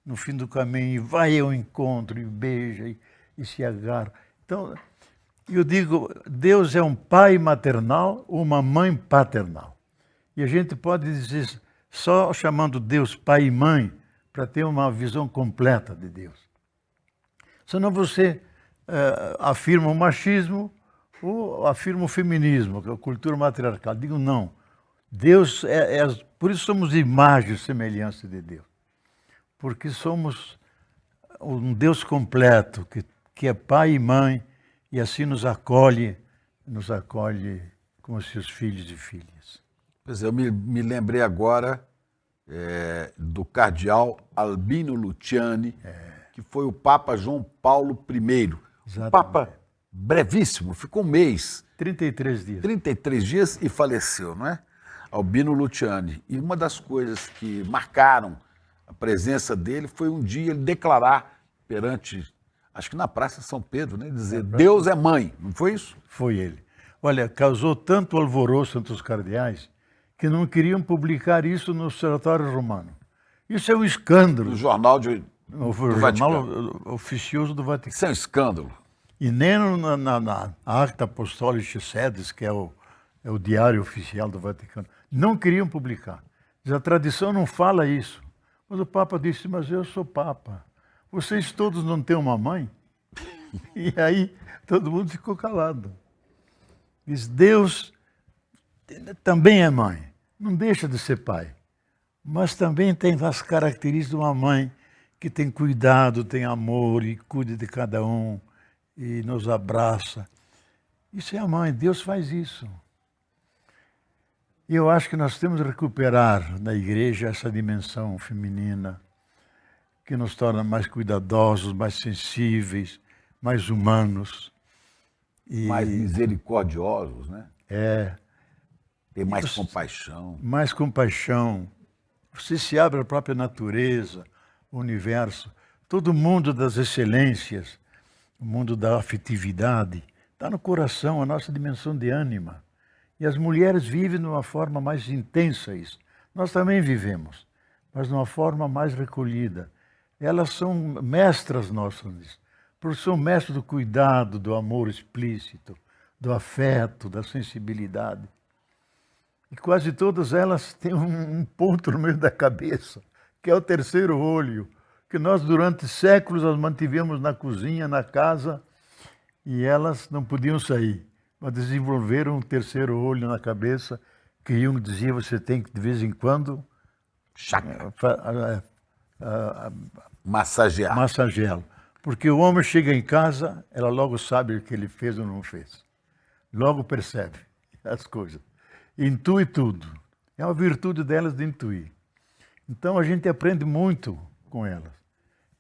no fim do caminho, e vai ao encontro, e beija, e se agarra. Então, eu digo, Deus é um pai maternal, uma mãe paternal. E a gente pode dizer, só chamando Deus pai e mãe, para ter uma visão completa de Deus. Senão você afirma o machismo ou afirma o feminismo, que é a cultura matriarcal. Digo, não. Deus por isso somos imagem e semelhança de Deus. Porque somos um Deus completo, que é pai e mãe, e assim nos acolhe como seus filhos e filhas. Pois é, eu me lembrei agora do cardeal Albino Luciani, que foi o Papa João Paulo I. Exatamente. Um Papa brevíssimo, ficou um mês. 33 dias. 33 dias e faleceu, não é? Albino Luciani. E uma das coisas que marcaram a presença dele foi um dia ele declarar perante, acho que na Praça São Pedro, né? Dizer, Deus é mãe, não foi isso? Foi ele. Olha, causou tanto alvoroço entre os cardeais que não queriam publicar isso no Observatório Romano. Isso é um escândalo. No jornal O do jornal Vaticano. oficioso do Vaticano. Isso é um escândalo. E nem na Acta Apostolicis Sedis, que é o diário oficial do Vaticano, não queriam publicar. A tradição não fala isso. Mas o Papa disse, mas eu sou Papa. Vocês todos não têm uma mãe? E aí todo mundo ficou calado. Diz, Deus também é mãe. Não deixa de ser pai. Mas também tem as características de uma mãe que tem cuidado, tem amor e cuida de cada um e nos abraça. Isso é a mãe, Deus faz isso. E eu acho que nós temos que recuperar na igreja essa dimensão feminina que nos torna mais cuidadosos, mais sensíveis, mais humanos. E Mais misericordiosos, né? é, Ter mais compaixão. mais compaixão. Você se abre à própria natureza, o universo. Todo o mundo das excelências, o mundo da afetividade, está no coração, a nossa dimensão de ânima. E as mulheres vivem de uma forma mais intensa isso. Nós também vivemos, mas de uma forma mais recolhida. Elas são mestras nossas nisso, porque são mestras do cuidado, do amor explícito, do afeto, da sensibilidade. E quase todas elas têm um ponto no meio da cabeça, que é o terceiro olho, que nós durante séculos as mantivemos na cozinha, na casa, e elas não podiam sair, mas desenvolveram um terceiro olho na cabeça, que Jung dizia, você tem que de vez em quando Chakra. Massagear. massageá-lo. Porque o homem chega em casa, ela logo sabe o que ele fez ou não fez. Logo percebe as coisas. Intui tudo. É uma virtude delas de intuir. Então a gente aprende muito com elas.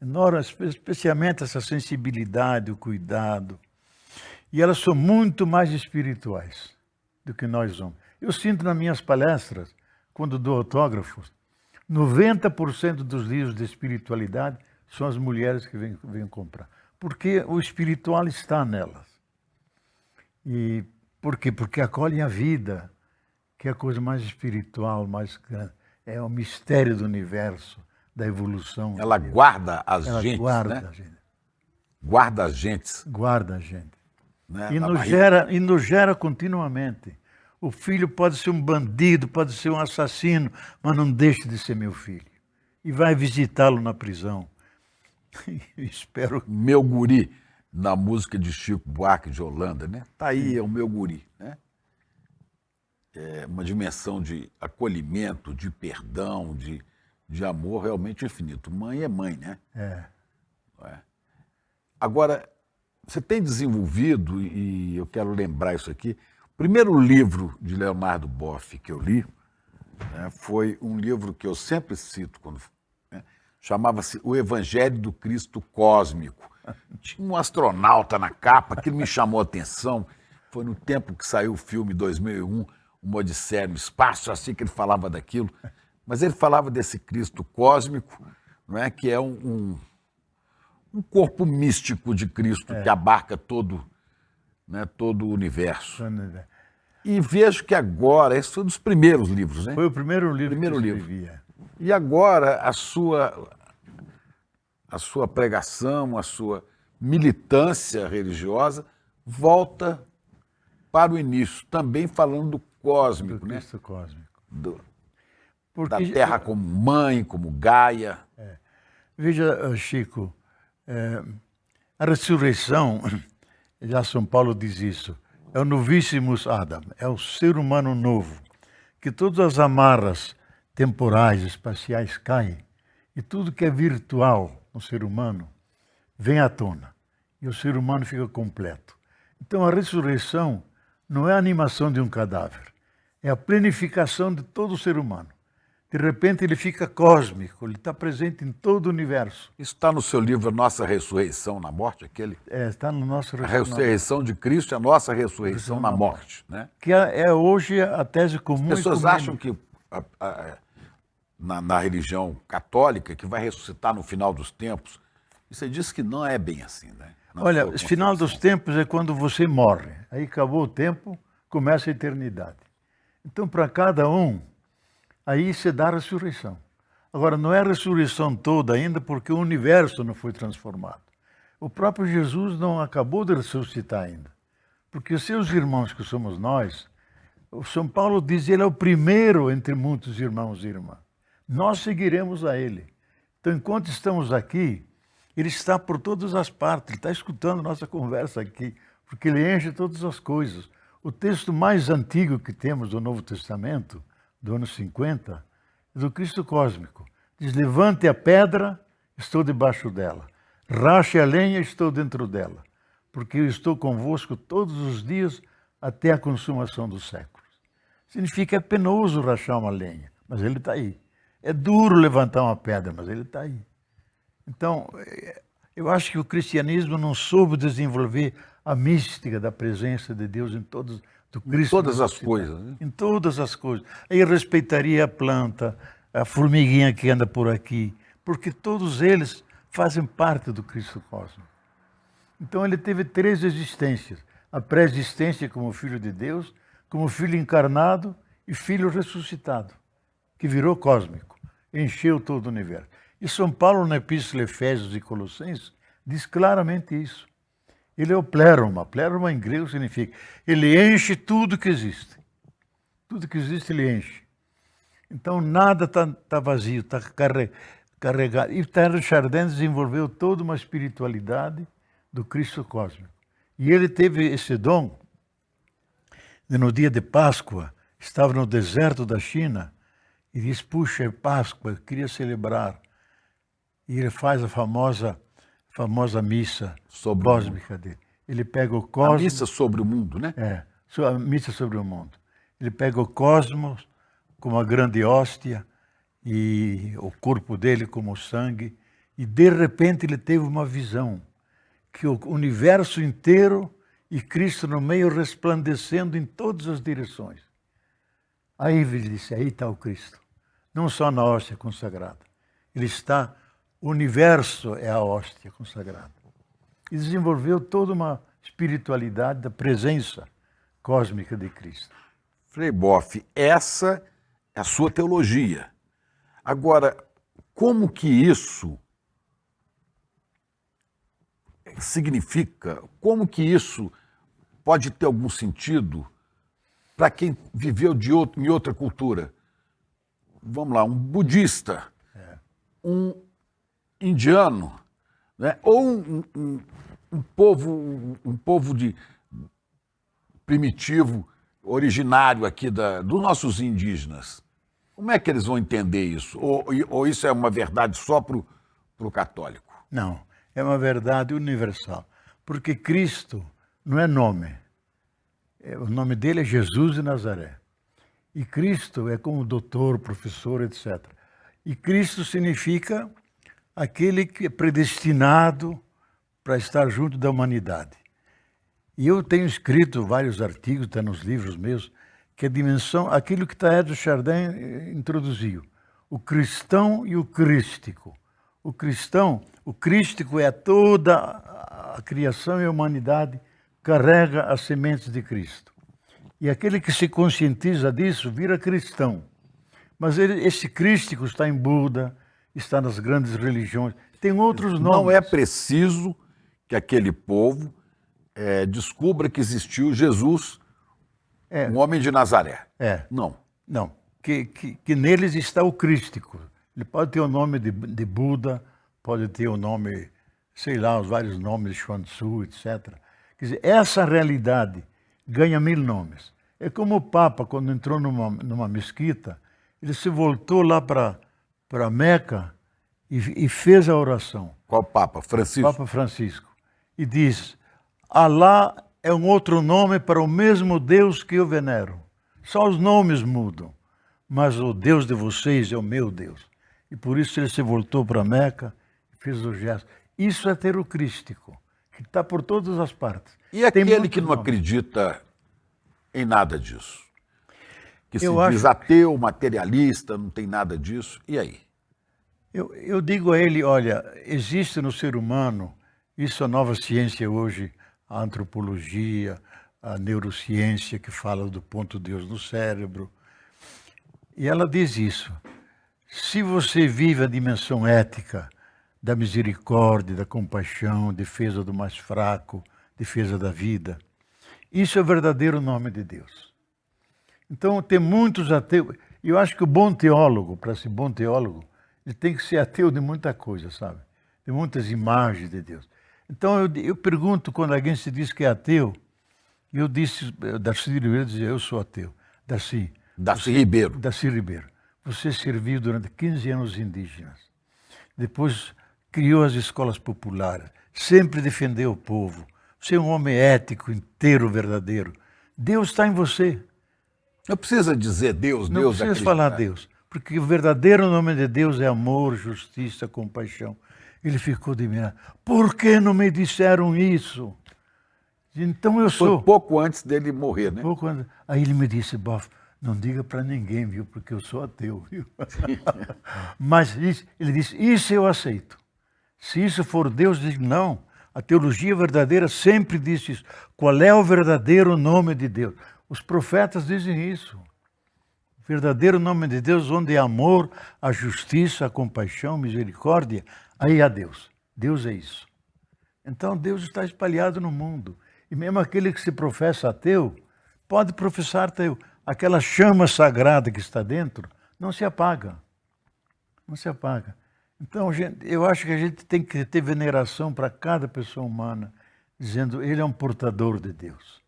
Enorme, especialmente essa sensibilidade, o cuidado. E elas são muito mais espirituais do que nós somos. Eu sinto nas minhas palestras, quando dou autógrafos, 90% dos livros de espiritualidade são as mulheres que vêm comprar. Porque o espiritual está nelas. E por quê? Porque acolhem a vida, que é a coisa mais espiritual, mais grande. É o mistério do universo, da evolução. Ela guarda as Ela gentes, guarda né? a gente. Guarda as gentes. Guarda a gente. Né? E Na nos barriga. gera continuamente. O filho pode ser um bandido, pode ser um assassino, mas não deixe de ser meu filho. E vai visitá-lo na prisão. Espero. Meu guri, na música de Chico Buarque de Holanda, né? Tá aí, é o meu guri, né? É uma dimensão de acolhimento, de perdão, de amor realmente infinito. Mãe é mãe, né? É. Não é? Agora, você tem desenvolvido, e eu quero lembrar isso aqui, o primeiro livro de Leonardo Boff que eu li, né, foi um livro que eu sempre cito, né, chamava-se O Evangelho do Cristo Cósmico. Tinha um astronauta na capa, aquilo me chamou a atenção. Foi no tempo que saiu o filme 2001, Uma Odisseia no Espaço, assim que ele falava daquilo. Mas ele falava desse Cristo cósmico, não é, que é um corpo místico de Cristo que abarca todo, né, todo o universo. E vejo que agora, esse foi um dos primeiros livros, né? Foi o primeiro livro Primeiro que eu livro. escrevia. E agora a sua pregação, a sua militância religiosa volta para o início, também falando do cósmico, Do né? Cristo cósmico. Da Porque, Terra como mãe, como Gaia. veja, Chico, a ressurreição, já São Paulo diz isso, é o novíssimos Adam, é o ser humano novo, que todas as amarras temporais, espaciais caem, e tudo que é virtual no ser humano vem à tona, e o ser humano fica completo. Então a ressurreição não é a animação de um cadáver, é a planificação de todo o ser humano. De repente ele fica cósmico, ele está presente em todo o universo. Isso está no seu livro Nossa Ressurreição na Morte, aquele. Está no nosso A ressurreição de Cristo é a nossa ressurreição na morte, né? que é hoje a tese comum. As pessoas ecumênica. acham que na religião católica, que vai ressuscitar no final dos tempos. E você disse que não é bem assim, né? Olha, o final dos tempos é quando você morre. Aí acabou o tempo, começa a eternidade. Então, para cada um, aí se dá a ressurreição. Agora, não é a ressurreição toda ainda, porque o universo não foi transformado. O próprio Jesus não acabou de ressuscitar ainda. Porque os seus irmãos, que somos nós, o São Paulo diz que ele é o primeiro entre muitos irmãos e irmãs. Nós seguiremos a ele. Então, enquanto estamos aqui, ele está por todas as partes, ele está escutando nossa conversa aqui, porque ele enche todas as coisas. O texto mais antigo que temos do Novo Testamento, do ano 50, é do Cristo cósmico. Diz, levante a pedra, estou debaixo dela. Rache a lenha, estou dentro dela. Porque eu estou convosco todos os dias até a consumação dos séculos. Significa é penoso rachar uma lenha, mas ele está aí. É duro levantar uma pedra, mas ele está aí. Então, eu acho que o cristianismo não soube desenvolver a mística da presença de Deus em todos, do Cristo. Em todas as coisas. Né? Em todas as coisas. Aí respeitaria a planta, a formiguinha que anda por aqui, porque todos eles fazem parte do Cristo cósmico. Então ele teve 3 existências. A pré-existência como Filho de Deus, como Filho encarnado e Filho ressuscitado, que virou cósmico, encheu todo o universo. E São Paulo, na Epístola Efésios e Colossenses, diz claramente isso. Ele é o pleroma. Pleroma em grego significa, ele enche tudo que existe. Tudo que existe ele enche. Então nada está vazio, está carregado. E Teilhard de Chardin desenvolveu toda uma espiritualidade do Cristo cósmico. E ele teve esse dom, de, no dia de Páscoa, estava no deserto da China, e diz, puxa, é Páscoa, eu queria celebrar. E ele faz a famosa missa sobre cósmica dele. Ele pega o cosmos... A missa sobre o mundo, né? É, a missa sobre o mundo. Ele pega o cosmos como a grande hóstia e o corpo dele como o sangue, e de repente ele teve uma visão que o universo inteiro e Cristo no meio resplandecendo em todas as direções. Aí ele disse, aí está o Cristo. Não só na hóstia consagrada. Ele está, o universo é a hóstia consagrada. E desenvolveu toda uma espiritualidade da presença cósmica de Cristo. Frei Boff, essa é a sua teologia. Agora, como que isso significa, como que isso pode ter algum sentido para quem viveu em outra cultura? Vamos lá, um budista, um indiano, né? Ou um povo primitivo, originário aqui dos nossos indígenas. Como é que eles vão entender isso? Ou isso é uma verdade só para o católico? Não, é uma verdade universal. Porque Cristo não é nome. O nome dele é Jesus de Nazaré. E Cristo é como doutor, professor, etc. E Cristo significa aquele que é predestinado para estar junto da humanidade. E eu tenho escrito vários artigos, está nos livros meus, que a dimensão, aquilo que Teilhard de Chardin introduziu, o cristão e o crístico. O cristão, o crístico é toda a criação e a humanidade carrega as sementes de Cristo. E aquele que se conscientiza disso vira cristão. Mas esse crístico está em Buda, está nas grandes religiões, tem outros nomes. Não é preciso que aquele povo descubra que existiu Jesus, um homem de Nazaré. Não. Não. Que neles está o crístico. Ele pode ter o nome de Buda, pode ter o nome, sei lá, os vários nomes de Xuan Tzu, etc. Quer dizer, essa realidade ganha 1000 nomes. É como o Papa, quando entrou numa mesquita, ele se voltou lá para Meca e fez a oração. Qual Papa? Francisco? Papa Francisco. E diz, Alá é um outro nome para o mesmo Deus que eu venero. Só os nomes mudam, mas o Deus de vocês é o meu Deus. E por isso ele se voltou para Meca e fez o gesto. Isso é ter o crístico, que está por todas as partes. E aquele que não acredita em nada disso? que se Eu diz acho- ateu, materialista, não tem nada disso. E aí? Eu digo a ele, olha, existe no ser humano, isso é a nova ciência hoje, a antropologia, a neurociência que fala do ponto de Deus no cérebro. E ela diz isso. Se você vive a dimensão ética da misericórdia, da compaixão, defesa do mais fraco, defesa da vida, isso é o verdadeiro nome de Deus. Então, tem muitos ateus. E eu acho que o bom teólogo, para ser bom teólogo, ele tem que ser ateu de muita coisa, sabe? De muitas imagens de Deus. Então, eu pergunto, quando alguém se diz que é ateu, eu disse, Darcy Ribeiro dizia, eu sou ateu. Darcy Ribeiro, você serviu durante 15 anos indígenas. Depois criou as escolas populares. Sempre defendeu o povo. Você é um homem ético, inteiro, verdadeiro. Deus está em você. Não precisa dizer Deus, Não Deus precisa acreditar. falar Deus, porque o verdadeiro nome de Deus é amor, justiça, compaixão. Ele ficou admirado. Por que não me disseram isso? Então eu Foi sou. pouco antes dele morrer, né? Pouco antes. Aí ele me disse, Boff, não diga para ninguém, viu, porque eu sou ateu, viu? Mas ele disse, isso eu aceito. Se isso for Deus, diz não. A teologia verdadeira sempre disse isso. Qual é o verdadeiro nome de Deus? Os profetas dizem isso. O verdadeiro nome de Deus, onde é amor, a justiça, a compaixão, a misericórdia, aí há Deus. Deus é isso. Então Deus está espalhado no mundo. E mesmo aquele que se professa ateu, pode professar ateu. Aquela chama sagrada que está dentro não se apaga. Não se apaga. Então, eu acho que a gente tem que ter veneração para cada pessoa humana, dizendo ele é um portador de Deus.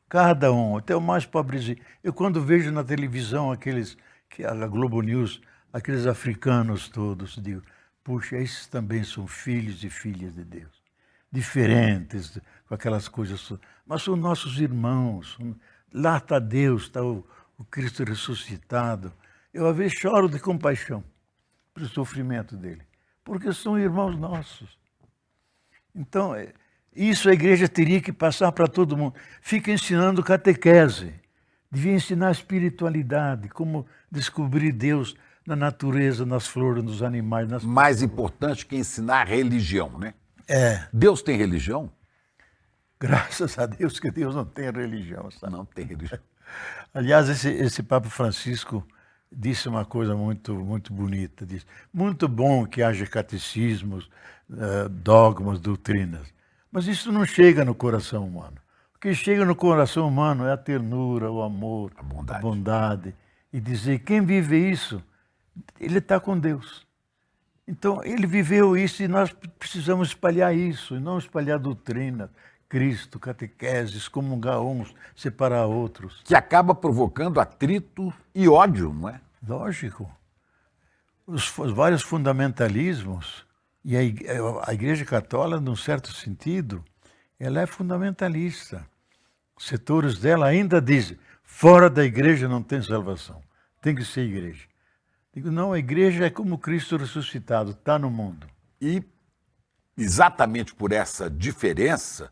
Cada um, até o mais pobrezinho. Eu quando vejo na televisão a Globo News, aqueles africanos todos, digo, puxa, esses também são filhos e filhas de Deus. Diferentes, com aquelas coisas, mas são nossos irmãos. Lá está Deus, está o Cristo ressuscitado. Eu às vezes choro de compaixão para o sofrimento dele, porque são irmãos nossos. Então, isso a igreja teria que passar para todo mundo. Fica ensinando catequese, devia ensinar espiritualidade, como descobrir Deus na natureza, nas flores, nos animais. Mais importante que ensinar religião, né? É. Deus tem religião? Graças a Deus que Deus não tem religião, sabe? Não tem religião. Aliás, esse Papa Francisco disse uma coisa muito, muito bonita. Disse, muito bom que haja catecismos, dogmas, doutrinas, mas isso não chega no coração humano. O que chega no coração humano é a ternura, o amor, a bondade. E dizer, quem vive isso, ele está com Deus. Então, ele viveu isso e nós precisamos espalhar isso, e não espalhar doutrina, Cristo, catequeses, comungar uns, separar outros. Que acaba provocando atrito e ódio, não é? Lógico. Os vários fundamentalismos, e a Igreja Católica, num certo sentido, ela é fundamentalista. Os setores dela ainda dizem, fora da igreja não tem salvação, tem que ser igreja. Digo, não, a igreja é como Cristo ressuscitado, está no mundo. E exatamente por essa diferença,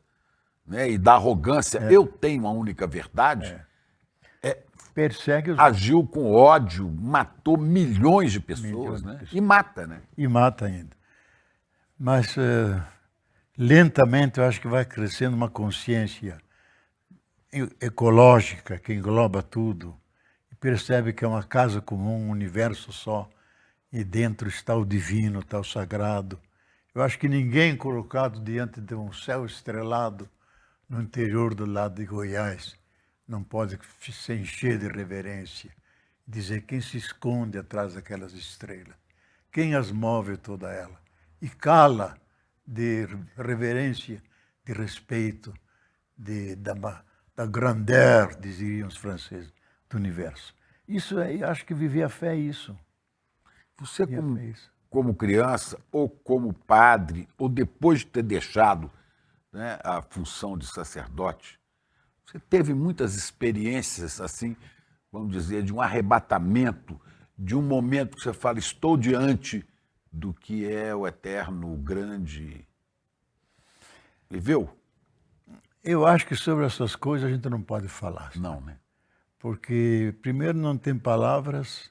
né, e da arrogância, eu tenho a única verdade, Persegue os agiu com ódio, matou milhões de pessoas, Milhões de né? pessoas. E mata, né? e mata ainda. Mas lentamente eu acho que vai crescendo uma consciência ecológica que engloba tudo e percebe que é uma casa comum, um universo só e dentro está o divino, está o sagrado. Eu acho que ninguém colocado diante de um céu estrelado no interior do lado de Goiás não pode se encher de reverência, dizer quem se esconde atrás daquelas estrelas, quem as move toda ela, e cala de reverência, de respeito, da grandeur, diziam os franceses, do universo. Isso é, acho que viver a fé é isso. Você, Viver a fé é isso. como criança, ou como padre, ou depois de ter deixado, né, a função de sacerdote, você teve muitas experiências, assim, vamos dizer, de um arrebatamento, de um momento que você fala, estou diante do que é o eterno, o grande. Viveu? Eu acho que sobre essas coisas a gente não pode falar. Não, né? Porque, primeiro, não tem palavras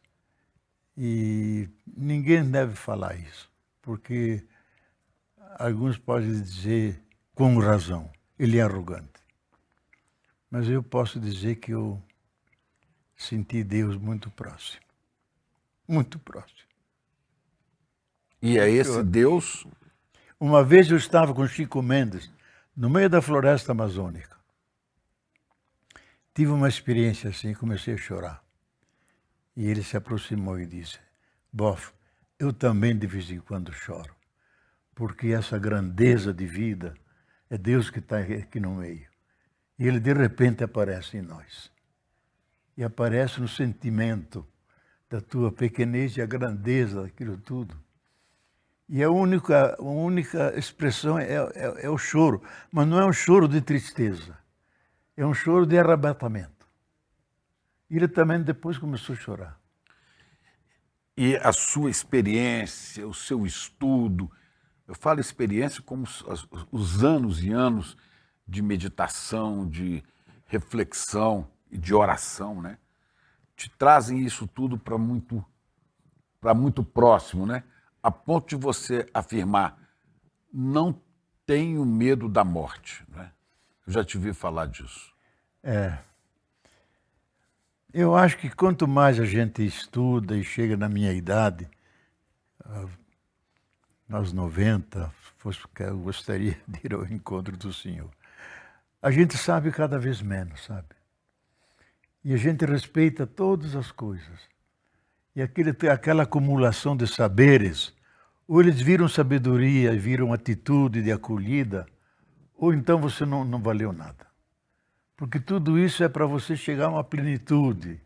e ninguém deve falar isso. Porque alguns podem dizer, com razão, ele é arrogante. Mas eu posso dizer que eu senti Deus muito próximo. Muito próximo. E é esse Deus... Uma vez eu estava com Chico Mendes, no meio da floresta amazônica. Tive uma experiência assim, comecei a chorar. E ele se aproximou e disse, Boff, eu também de vez em quando choro, porque essa grandeza de vida é Deus que está aqui no meio. E ele de repente aparece em nós. E aparece no sentimento da tua pequenez e a grandeza daquilo tudo. E a única expressão é o choro, mas não é um choro de tristeza, é um choro de arrebatamento. Ele também depois começou a chorar. E a sua experiência, o seu estudo, eu falo experiência como os anos e anos de meditação, de reflexão e de oração, né? Te trazem isso tudo para muito próximo, né? A ponto de você afirmar, não tenho medo da morte, né? Eu já te vi falar disso. Eu acho que quanto mais a gente estuda e chega na minha idade, aos 90, eu gostaria de ir ao encontro do Senhor. A gente sabe cada vez menos, sabe? E a gente respeita todas as coisas. E aquela acumulação de saberes, ou eles viram sabedoria e viram atitude de acolhida, ou então você não valeu nada. Porque tudo isso é para você chegar a uma plenitude.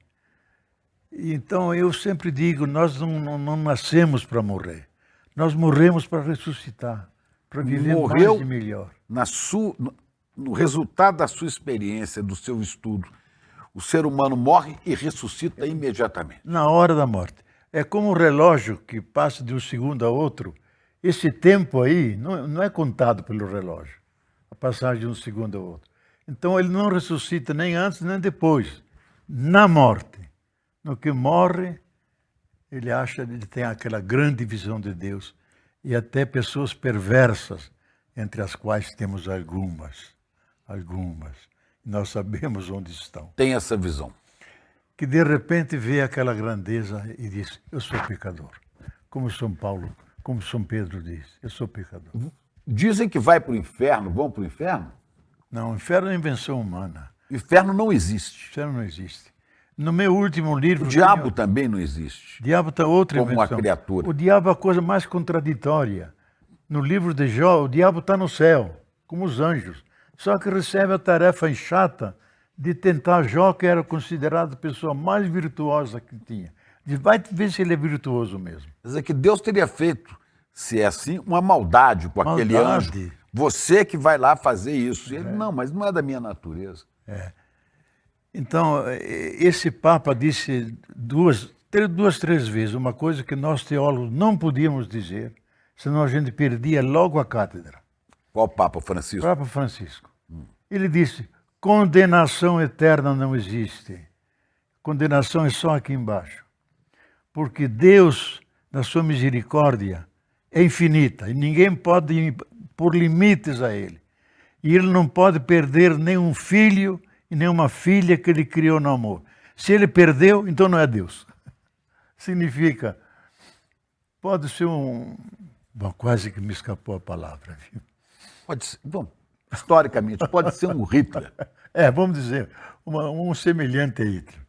E então eu sempre digo, nós não nascemos para morrer. Nós morremos para ressuscitar, para viver mais e melhor. No resultado da sua experiência, do seu estudo, o ser humano morre e ressuscita imediatamente. Na hora da morte. É como um relógio que passa de um segundo a outro. Esse tempo aí não é contado pelo relógio, a passagem de um segundo a outro. Então ele não ressuscita nem antes nem depois. Na morte. No que morre, ele tem aquela grande visão de Deus. E até pessoas perversas, entre as quais temos algumas. Nós sabemos onde estão. Tem essa visão. Que de repente vê aquela grandeza e diz, eu sou pecador. Como São Paulo, como São Pedro diz, eu sou pecador. Dizem que vai para o inferno, vão para o inferno? Não, o inferno é invenção humana. O inferno não existe. O inferno não existe. No meu último livro... O diabo também não existe. O diabo está outra como invenção. Como uma criatura. O diabo é a coisa mais contraditória. No livro de Jó, o diabo está no céu, como os anjos. Só que recebe a tarefa chata de tentar Jó, que era considerado a pessoa mais virtuosa que tinha. Diz, vai ver se ele é virtuoso mesmo. Quer dizer que Deus teria feito, se é assim, uma maldade com aquele anjo. Você que vai lá fazer isso. Ele, não, mas não é da minha natureza. Então, esse Papa disse duas, três vezes uma coisa que nós teólogos não podíamos dizer, senão a gente perdia logo a cátedra. Qual Papa Francisco? Papa Francisco. Ele disse, condenação eterna não existe. Condenação é só aqui embaixo. Porque Deus, na sua misericórdia, é infinita e ninguém pode pôr limites a Ele. E Ele não pode perder nenhum filho e nenhuma filha que Ele criou no amor. Se Ele perdeu, então não é Deus. Significa, pode ser Bom, quase que me escapou a palavra. Viu? Pode ser, bom, historicamente, pode ser um Hitler. Vamos dizer, um semelhante a Hitler.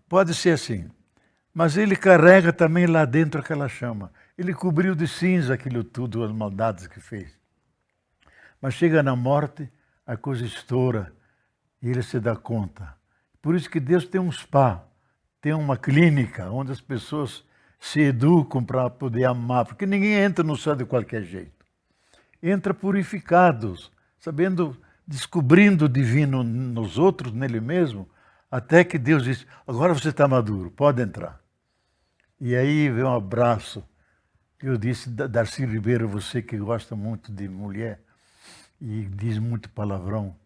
Pode ser assim. Mas ele carrega também lá dentro aquela chama. Ele cobriu de cinza aquilo tudo, as maldades que fez. Mas chega na morte, a coisa estoura e ele se dá conta. Por isso que Deus tem um spa, tem uma clínica onde as pessoas se educam para poder amar, porque ninguém entra no céu de qualquer jeito. Entra purificados, descobrindo o divino nos outros, nele mesmo, até que Deus diz, agora você está maduro, pode entrar. E aí vem um abraço. Eu disse, Darcy Ribeiro, você que gosta muito de mulher e diz muito palavrão,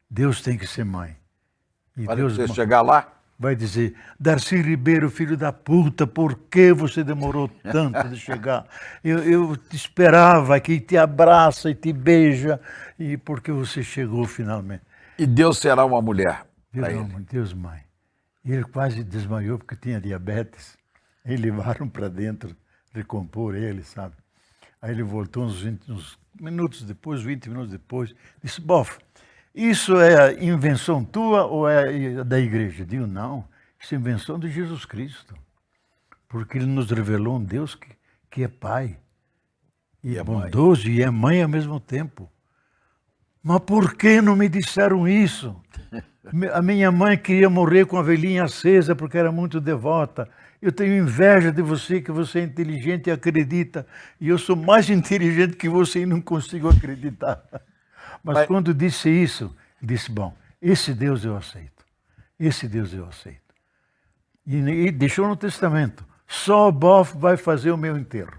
Deus tem que ser mãe. E Para Deus você chegar lá, vai dizer, Darcy Ribeiro, filho da puta, por que você demorou tanto de chegar? Eu te esperava, que te abraça e te beija, e por que você chegou finalmente? e Deus será uma mulher para Deus, ele. não, Deus mãe. E ele quase desmaiou porque tinha diabetes. Aí levaram para dentro, recompor ele, sabe? Aí ele voltou uns minutos depois, 20 minutos depois, disse, bof, isso é invenção tua ou é da igreja? Eu digo, não, isso é invenção de Jesus Cristo. Porque ele nos revelou um Deus que é pai, e é é mãe. bondoso, e é mãe ao mesmo tempo. Mas por que não me disseram isso? A minha mãe queria morrer com a velhinha acesa porque era muito devota. Eu tenho inveja de você, que você é inteligente e acredita. E eu sou mais inteligente que você e não consigo acreditar. Mas quando disse isso, disse, bom, esse Deus eu aceito. Esse Deus eu aceito. E deixou no testamento, só o Boff vai fazer o meu enterro.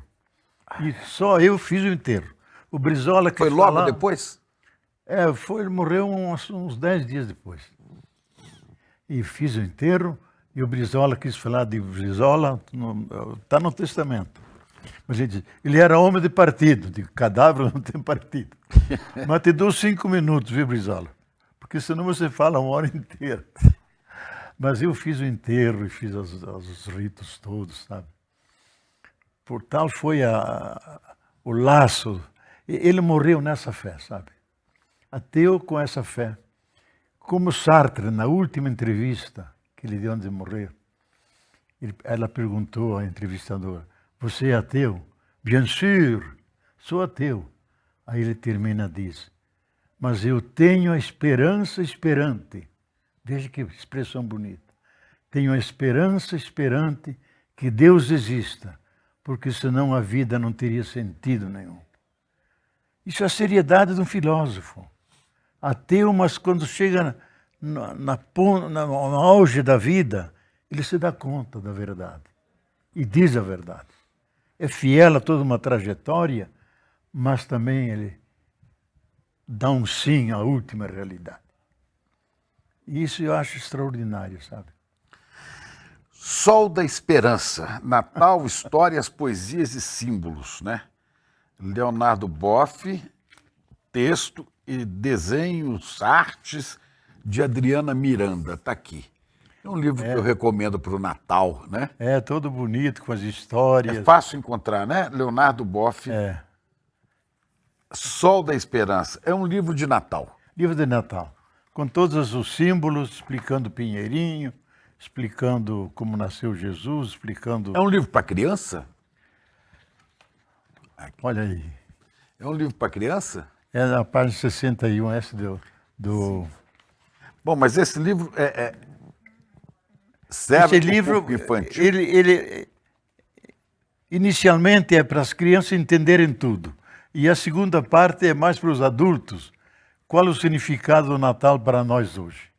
E só eu fiz o enterro. O Brizola que Foi logo depois? Ele morreu uns 10 dias depois. E fiz o enterro, e o Brizola quis falar de Brizola, está no testamento. Mas ele diz, ele era homem de partido, de cadáver não tem partido. Mas te dou 5 minutos, viu, Brizola? Porque senão você fala 1 hora inteira. Mas eu fiz o enterro e fiz os ritos todos, sabe? Por tal foi o laço. Ele morreu nessa fé, sabe? Ateu com essa fé. Como Sartre, na última entrevista que ele deu antes de morrer, ela perguntou à entrevistadora, você é ateu? Bien sûr, sou ateu. Aí ele termina e diz, mas eu tenho a esperança esperante. Veja que expressão bonita. Tenho a esperança esperante que Deus exista, porque senão a vida não teria sentido nenhum. Isso é a seriedade de um filósofo. Ateu, mas quando chega no auge da vida, ele se dá conta da verdade e diz a verdade. É fiel a toda uma trajetória, mas também ele dá um sim à última realidade. E isso eu acho extraordinário, sabe? Sol da Esperança, Natal, Histórias, Poesias e Símbolos, né? Leonardo Boff, texto e desenhos, artes de Adriana Miranda, está aqui. É um livro que eu recomendo para o Natal, né? É, todo bonito, com as histórias. É fácil encontrar, né? Leonardo Boff, Sol da Esperança, é um livro de Natal. Livro de Natal, com todos os símbolos, explicando Pinheirinho, explicando como nasceu Jesus, explicando... É um livro para criança? Olha aí. É um livro para criança? É na página 61, essa do... Bom, mas esse livro serve Esse livro, para o infantil? ele inicialmente é para as crianças entenderem tudo. E a segunda parte é mais para os adultos. Qual o significado do Natal para nós hoje?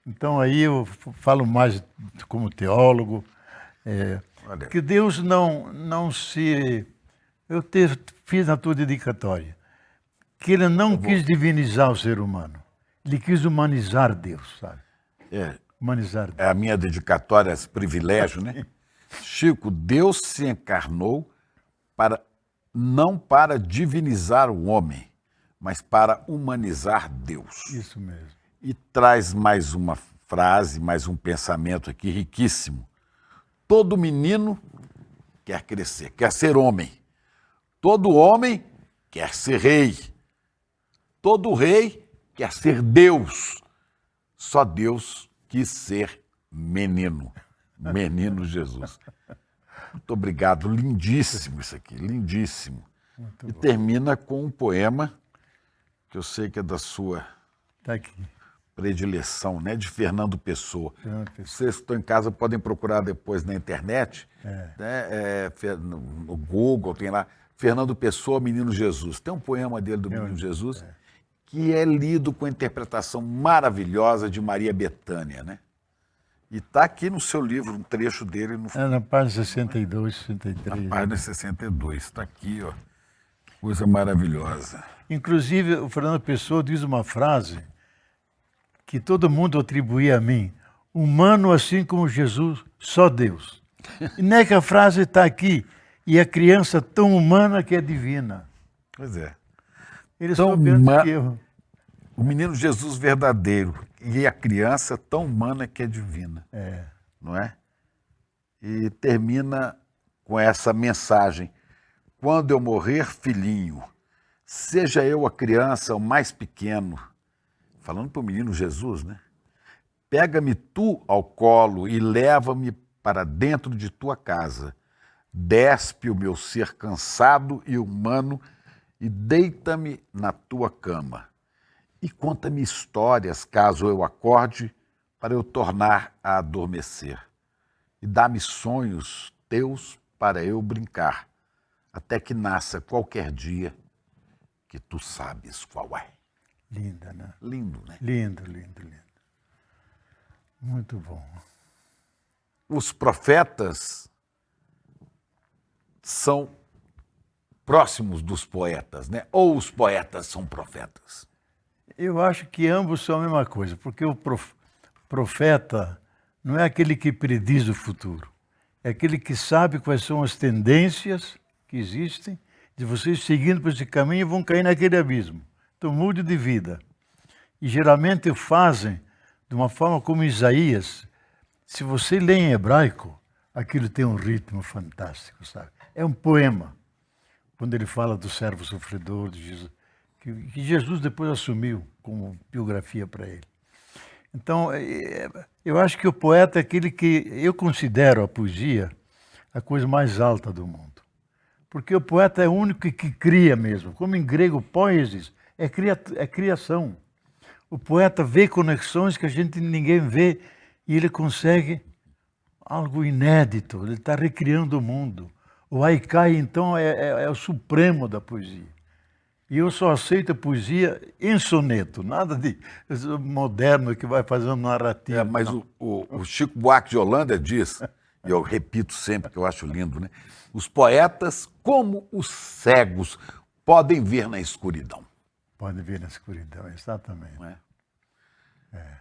Então aí eu falo mais como teólogo, que Deus não se... Eu fiz na tua dedicatória, que ele não quis divinizar o ser humano, ele quis humanizar Deus, sabe? Humanizar Deus. É a minha dedicatória, esse privilégio, né? Chico, Deus se encarnou não para divinizar o homem, mas para humanizar Deus. Isso mesmo. E traz mais uma frase, mais um pensamento aqui riquíssimo. Todo menino quer crescer, quer ser homem. Todo homem quer ser rei. Todo rei quer ser Deus. Só Deus quis ser menino. Menino Jesus. Muito obrigado. Lindíssimo isso aqui, lindíssimo. E termina com um poema que eu sei que é da sua Tá aqui. predileção, né? De Fernando Pessoa. Vocês que estão em casa podem procurar depois na internet, né? No Google, tem lá, Fernando Pessoa, Menino Jesus. Tem um poema dele do Menino Jesus que é lido com a interpretação maravilhosa de Maria Bethânia, né? E está aqui no seu livro, um trecho dele. Na página 62, 63. Na página 62, está aqui, ó. Coisa maravilhosa. Inclusive, o Fernando Pessoa diz uma frase que todo mundo atribuía a mim, humano assim como Jesus, só Deus. E não é que a frase está aqui, e a criança tão humana que é divina. Pois é. Ele Tão soube antes que eu. O menino Jesus verdadeiro e a criança tão humana que é divina. Não é? E termina com essa mensagem: quando eu morrer, filhinho, seja eu a criança, o mais pequeno, falando para o menino Jesus, né? Pega-me tu ao colo e leva-me para dentro de tua casa. Despe o meu ser cansado e humano e deita-me na tua cama. E conta-me histórias, caso eu acorde, para eu tornar a adormecer. E dá-me sonhos teus para eu brincar, até que nasça qualquer dia que tu sabes qual é. Linda, né? Lindo, né? Lindo, lindo, lindo. Muito bom. Os profetas são próximos dos poetas, né? Ou os poetas são profetas? Eu acho que ambos são a mesma coisa, porque o profeta não é aquele que prediz o futuro, é aquele que sabe quais são as tendências que existem, de vocês seguindo por esse caminho vão cair naquele abismo. Então mude de vida. E geralmente o fazem de uma forma como Isaías. Se você lê em hebraico, aquilo tem um ritmo fantástico, sabe? É um poema, quando ele fala do servo sofredor de Jesus, que Jesus depois assumiu como biografia para ele. Então, eu acho que o poeta é aquele que eu considero a poesia a coisa mais alta do mundo. Porque o poeta é o único que cria mesmo. Como em grego, poesis é criação. O poeta vê conexões que ninguém vê e ele consegue algo inédito. Ele está recriando o mundo. O haikai, então, é o supremo da poesia. E eu só aceito a poesia em soneto, nada de moderno que vai fazer uma narrativa. Mas o Chico Buarque de Holanda diz, e eu repito sempre que eu acho lindo, né? Os poetas, como os cegos, podem ver na escuridão. Podem ver na escuridão, exatamente. Não é?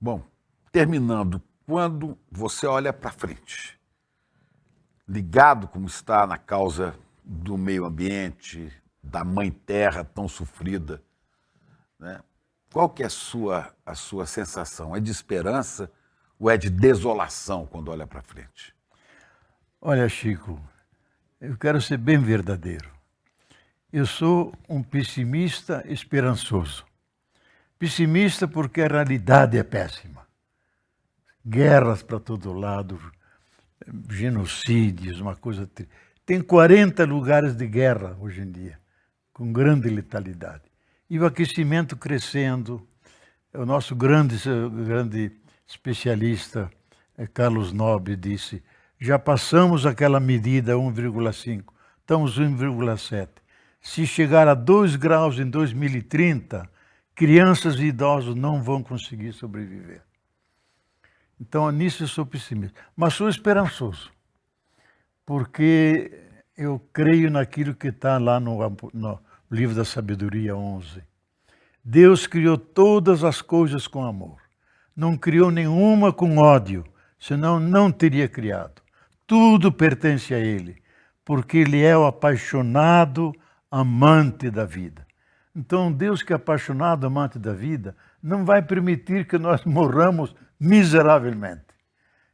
Bom, terminando, quando você olha para frente, ligado como está na causa do meio ambiente, da mãe terra tão sofrida, né? Qual que é a sua sensação? É de esperança ou é de desolação quando olha para frente? Olha, Chico, eu quero ser bem verdadeiro. Eu sou um pessimista esperançoso. Pessimista porque a realidade é péssima. Guerras para todo lado, genocídios, uma coisa... Tem 40 lugares de guerra hoje em dia, com grande letalidade. E o aquecimento crescendo. O nosso grande especialista, Carlos Nobre, disse, já passamos aquela medida 1,5, estamos 1,7. Se chegar a 2 graus em 2030, crianças e idosos não vão conseguir sobreviver. Então, nisso eu sou pessimista. Mas sou esperançoso, porque eu creio naquilo que está lá no livro da Sabedoria 11. Deus criou todas as coisas com amor. Não criou nenhuma com ódio, senão não teria criado. Tudo pertence a Ele, porque Ele é o apaixonado amante da vida. Então, Deus que é apaixonado amante da vida, não vai permitir que nós morramos miseravelmente.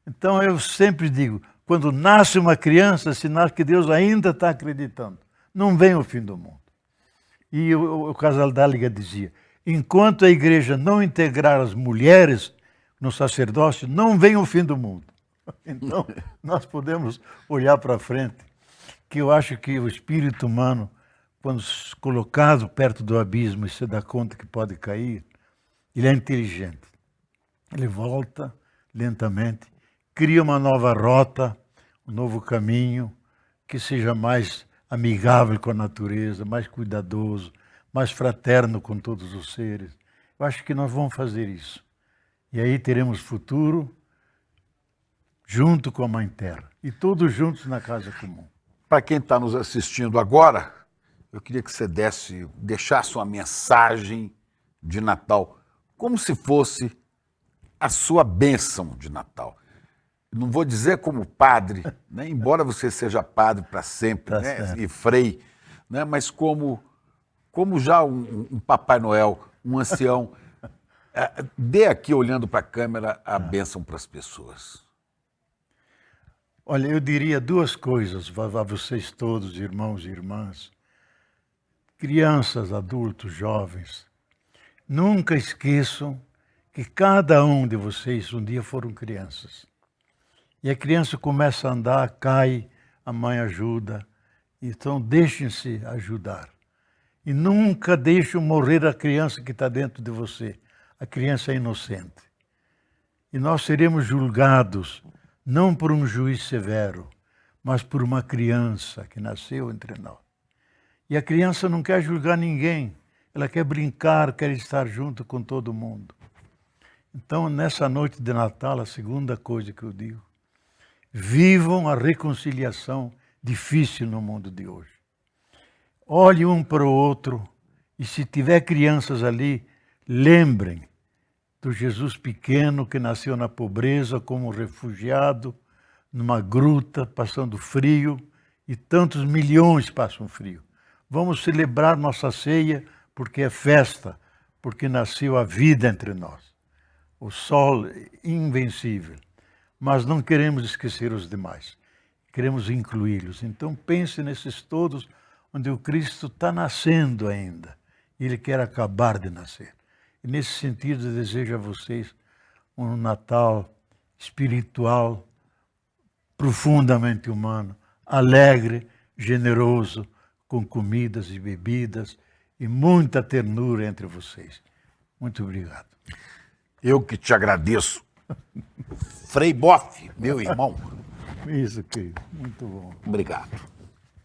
Então, eu sempre digo, quando nasce uma criança, sinal que Deus ainda está acreditando. Não vem o fim do mundo. E o Casal Dáliga dizia, enquanto a igreja não integrar as mulheres no sacerdócio, não vem o fim do mundo. Então, nós podemos olhar para frente, que eu acho que o espírito humano, quando colocado perto do abismo e se dá conta que pode cair, ele é inteligente. Ele volta lentamente, cria uma nova rota, um novo caminho, que seja mais amigável com a natureza, mais cuidadoso, mais fraterno com todos os seres. Eu acho que nós vamos fazer isso. E aí teremos futuro junto com a Mãe Terra. E todos juntos na casa comum. Para quem está nos assistindo agora, eu queria que você deixasse uma mensagem de Natal como se fosse a sua bênção de Natal. Não vou dizer como padre, né? Embora você seja padre para sempre, Tá né? certo. E frei, né? Mas como já um Papai Noel, um ancião. Dê aqui, olhando para a câmera, a bênção para as pessoas. Olha, eu diria duas coisas a vocês todos, irmãos e irmãs, crianças, adultos, jovens. Nunca esqueçam que cada um de vocês um dia foram crianças. E a criança começa a andar, cai, a mãe ajuda. Então deixem-se ajudar. E nunca deixem morrer a criança que está dentro de você. A criança é inocente. E nós seremos julgados não por um juiz severo, mas por uma criança que nasceu entre nós. E a criança não quer julgar ninguém. Ela quer brincar, quer estar junto com todo mundo. Então, nessa noite de Natal, a segunda coisa que eu digo, vivam a reconciliação difícil no mundo de hoje. Olhe um para o outro e, se tiver crianças ali, lembrem do Jesus pequeno que nasceu na pobreza como refugiado, numa gruta, passando frio, e tantos milhões passam frio. Vamos celebrar nossa ceia porque é festa, porque nasceu a vida entre nós. O sol invencível. Mas não queremos esquecer os demais. Queremos incluí-los. Então pense nesses todos onde o Cristo está nascendo ainda. E Ele quer acabar de nascer. E nesse sentido, eu desejo a vocês um Natal espiritual, profundamente humano, alegre, generoso, com comidas e bebidas e muita ternura entre vocês. Muito obrigado. Eu que te agradeço. Frei Boff, meu irmão. Isso, querido. Muito bom. Obrigado.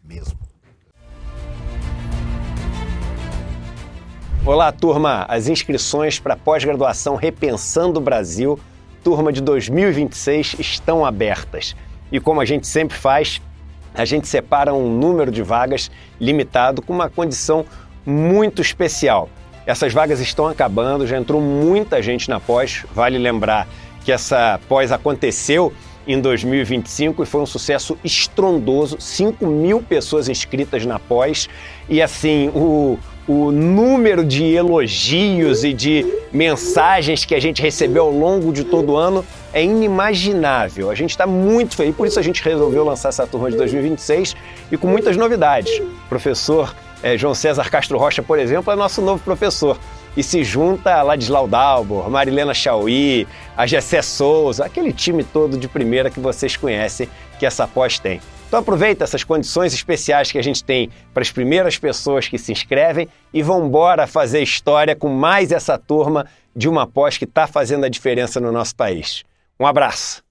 Mesmo. Olá, turma! As inscrições para a pós-graduação Repensando o Brasil, turma de 2026, estão abertas. E como a gente sempre faz, a gente separa um número de vagas limitado com uma condição muito especial. Essas vagas estão acabando, já entrou muita gente na pós. Vale lembrar que essa pós aconteceu em 2025 e foi um sucesso estrondoso, 5.000 pessoas inscritas na pós. E assim, o número de elogios e de mensagens que a gente recebeu ao longo de todo o ano é inimaginável. A gente está muito feliz, por isso a gente resolveu lançar essa turma de 2026 e com muitas novidades. O professor João César Castro Rocha, por exemplo, é nosso novo professor. E se junta a Ladislau Dalbor, Marilena Chauí, a Gessé Souza, aquele time todo de primeira que vocês conhecem que essa pós tem. Então aproveita essas condições especiais que a gente tem para as primeiras pessoas que se inscrevem e vão embora fazer história com mais essa turma de uma pós que está fazendo a diferença no nosso país. Um abraço!